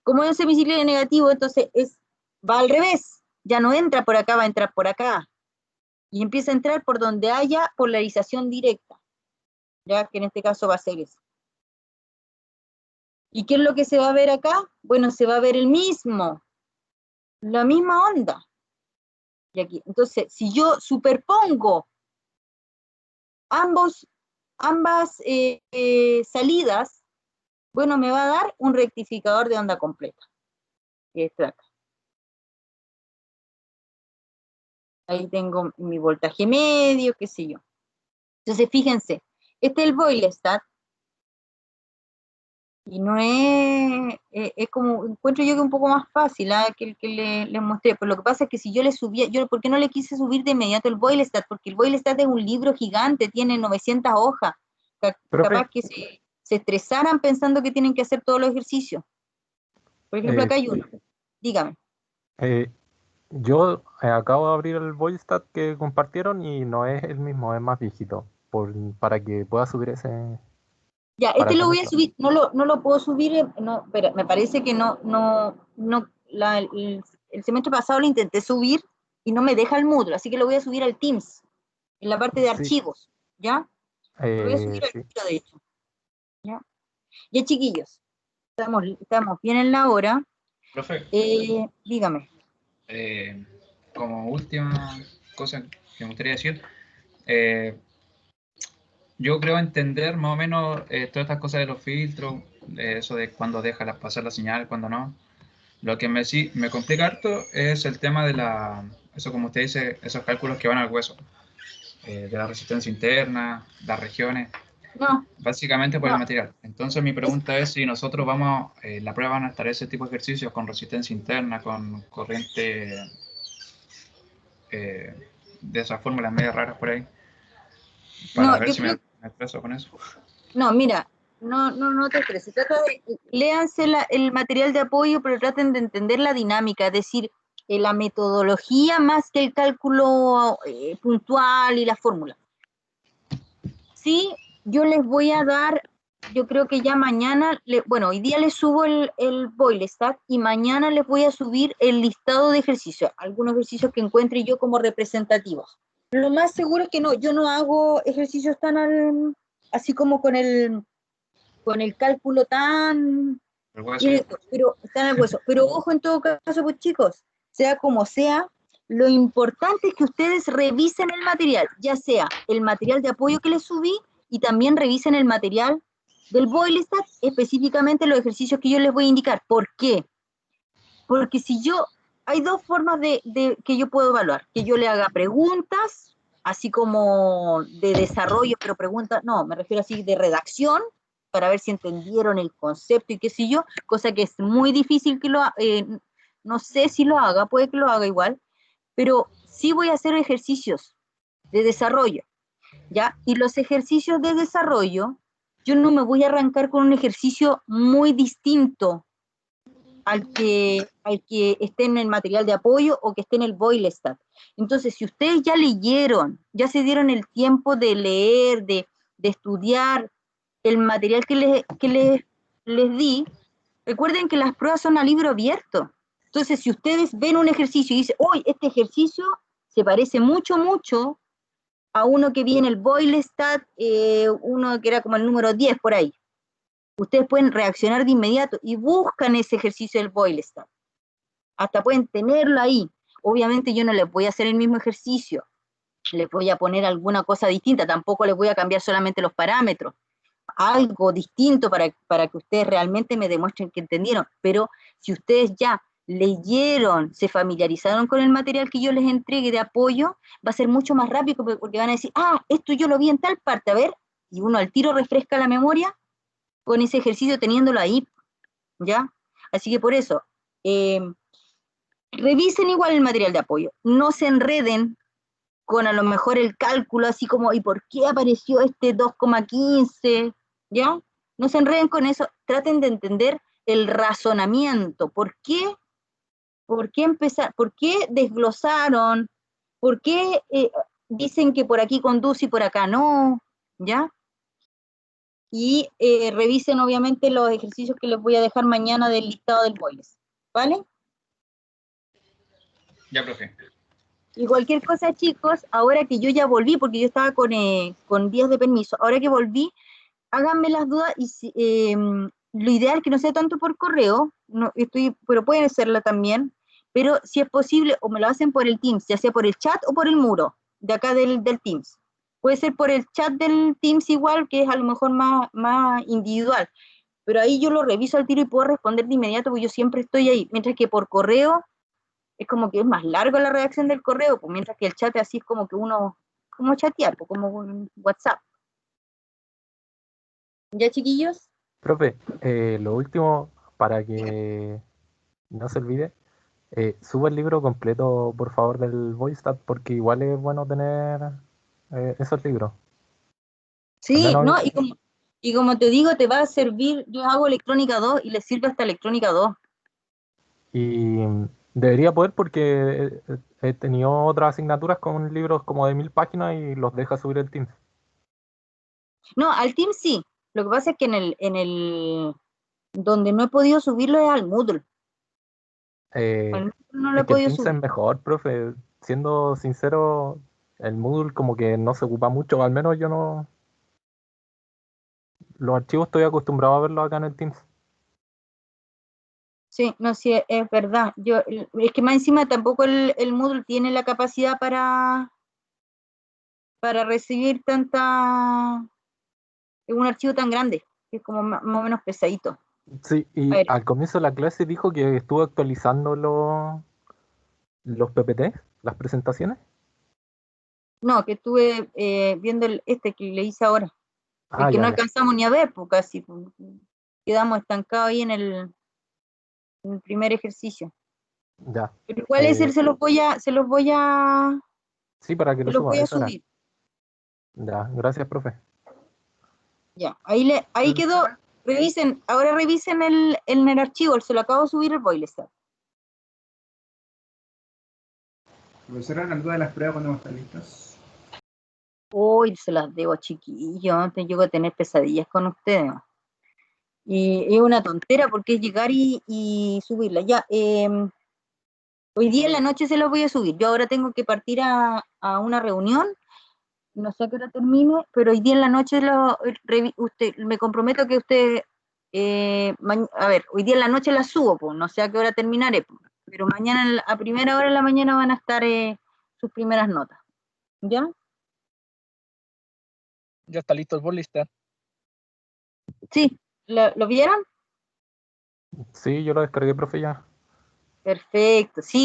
Como es un semiciclo negativo, entonces va al revés, ya no entra por acá, va a entrar por acá, y empieza a entrar por donde haya polarización directa, ¿ya? Que en este caso va a ser eso. ¿Y qué es lo que se va a ver acá? Bueno, se va a ver la misma onda. Y aquí, entonces, si yo superpongo ambas salidas, bueno, me va a dar un rectificador de onda completa. Este de acá. Ahí tengo mi voltaje medio, qué sé yo. Entonces, fíjense, este es el boiler-stat, y no es como, encuentro yo que es un poco más fácil que el que les mostré, pero lo que pasa es que si yo le subía, ¿por qué no le quise subir de inmediato el boiler-stat? Porque el boiler-stat es un libro gigante, tiene 900 hojas, capaz que se estresaran pensando que tienen que hacer todos los ejercicios. Por ejemplo, acá hay uno, dígame. Yo acabo de abrir el voicestat que compartieron y no es el mismo, es más viejito, para que pueda subir ese... Ya, para lo voy a tenerlo. subir, no lo puedo subir, no, pero me parece que el semestre pasado lo intenté subir y no me deja el Moodle, así que lo voy a subir al Teams, en la parte de Sí, archivos, ¿ya? Lo voy a subir al sí. tiro, de hecho, ¿ya? Ya, chiquillos, estamos bien en la hora. Profe, Dígame. como última cosa que me gustaría decir. Yo creo entender más o menos todas estas cosas de los filtros, eso de cuándo deja pasar la señal, cuándo no. Lo que sí, me complica harto es el tema de eso como usted dice, esos cálculos que van al hueso, de la resistencia interna, las regiones, No, básicamente por el no, material. Entonces mi pregunta es si nosotros vamos, la prueba van a estar ese tipo de ejercicios con resistencia interna, con corriente, de esas fórmulas medio raras por ahí, para no, ver yo si creo, me expreso con eso. no, mira, no te estreses. Trata de, léanse el material de apoyo, pero traten de entender la dinámica, es decir, la metodología más que el cálculo puntual y la fórmula. Sí, yo les voy a dar, yo creo que ya mañana, bueno, hoy día les subo el Boilestat y mañana les voy a subir el listado de ejercicios, algunos ejercicios que encuentre yo como representativos. Lo más seguro es que no, yo no hago ejercicios tan así como con el cálculo tan El hueso. directo, pero está en el hueso. Pero ojo en todo caso, pues chicos, sea como sea, lo importante es que ustedes revisen el material, ya sea el material de apoyo que les subí y también revisen el material del Boilestat, específicamente los ejercicios que yo les voy a indicar. ¿Por qué? Porque si yo, hay dos formas que yo puedo evaluar, que yo le haga preguntas, así como de desarrollo, pero preguntas, no, me refiero así de redacción, para ver si entendieron el concepto y qué sé yo, cosa que es muy difícil que no sé si lo haga, puede que lo haga igual, pero sí voy a hacer ejercicios de desarrollo, ¿ya? Y los ejercicios de desarrollo, yo no me voy a arrancar con un ejercicio muy distinto al que esté en el material de apoyo o que esté en el Boilestat. Entonces, si ustedes ya leyeron, ya se dieron el tiempo de leer, de estudiar el material que les di, recuerden que las pruebas son a libro abierto. Entonces, si ustedes ven un ejercicio y dicen, hoy este ejercicio se parece mucho, mucho a uno que vi en el Boilestat, uno que era como el número 10 por ahí, ustedes pueden reaccionar de inmediato y buscan ese ejercicio del Boilestat. Hasta pueden tenerlo ahí. Obviamente yo no les voy a hacer el mismo ejercicio, les voy a poner alguna cosa distinta, tampoco les voy a cambiar solamente los parámetros, algo distinto para que ustedes realmente me demuestren que entendieron. Pero si ustedes ya leyeron, se familiarizaron con el material que yo les entregue de apoyo, va a ser mucho más rápido porque van a decir, esto yo lo vi en tal parte, a ver, y uno al tiro refresca la memoria con ese ejercicio teniéndolo ahí, ¿ya? Así que por eso, revisen igual el material de apoyo, no se enreden con a lo mejor el cálculo así como, ¿y por qué apareció este 2,15? ¿Ya? No se enreden con eso, traten de entender el razonamiento, ¿por qué empezar? ¿Por qué desglosaron? ¿Por qué dicen que por aquí conduce y por acá no? ¿Ya? Y revisen obviamente los ejercicios que les voy a dejar mañana del listado del Boiles, ¿vale? Ya, profe. Y cualquier cosa, chicos, ahora que yo ya volví, porque yo estaba con días de permiso, ahora que volví, háganme las dudas y lo ideal es que no sea tanto por correo, no, pero pueden hacerlo también, pero si es posible, o me lo hacen por el Teams, ya sea por el chat o por el muro de acá del Teams. Puede ser por el chat del Teams igual, que es a lo mejor más individual, pero ahí yo lo reviso al tiro y puedo responder de inmediato, porque yo siempre estoy ahí, mientras que por correo es como que es más largo la redacción del correo, pues mientras que el chat así es como que uno, como chatear, pues como un WhatsApp. ¿Ya, chiquillos? Profe, lo último, para que no se olvide, suba el libro completo, por favor, del Boystat, porque igual es bueno tener esos libros. Al Sí, menos, ¿no? Y como te digo, te va a servir, yo hago electrónica 2 y les sirve hasta electrónica 2. y debería poder porque he tenido otras asignaturas con libros como de 1000 páginas y los deja subir el Teams. No, al Team sí. Lo que pasa es que donde no he podido subirlo es al Moodle. Eh, Al Moodle no lo he es que el podido Teams es subir. mejor, profe. Siendo sincero, el Moodle como que no se ocupa mucho, al menos yo no. Los archivos estoy acostumbrado a verlos acá en el Teams. Sí, no, sí, es verdad. Es que más encima tampoco el Moodle tiene la capacidad para recibir tanta, un archivo tan grande, que es como más o menos pesadito. Sí, A y ver, al comienzo de la clase dijo que estuvo actualizando los PPT, las presentaciones. no, que estuve viendo este que le hice ahora, el Ah, que no ya, ya, alcanzamos ni a ver, pues casi, pues, quedamos estancados ahí en el primer ejercicio. ya. Pero igual ese se los voy a, Sí, para que se lo los suba, voy a eso era. subir. Ya, gracias, profe. Ya, ahí quedó. Profesora, Revisen, ahora revisen en el archivo, se lo acabo de subir el Boilestar. profesora, la duda de las pruebas cuando vamos a estar listos. Hoy se las debo, chiquillos, antes llego a tener pesadillas con ustedes. Y es una tontera porque es llegar y subirla. Ya, hoy día en la noche se las voy a subir. Yo ahora tengo que partir a una reunión, no sé a qué hora termine, pero hoy día en la noche usted, me comprometo que usted, a ver, hoy día en la noche las subo, pues, no sé a qué hora terminaré, pues, pero mañana a primera hora de la mañana van a estar sus primeras notas. ¿Ya? Ya está listo el Boardlister. Sí, ¿lo vieron? Sí, yo lo descargué, profe, ya. Perfecto, sí,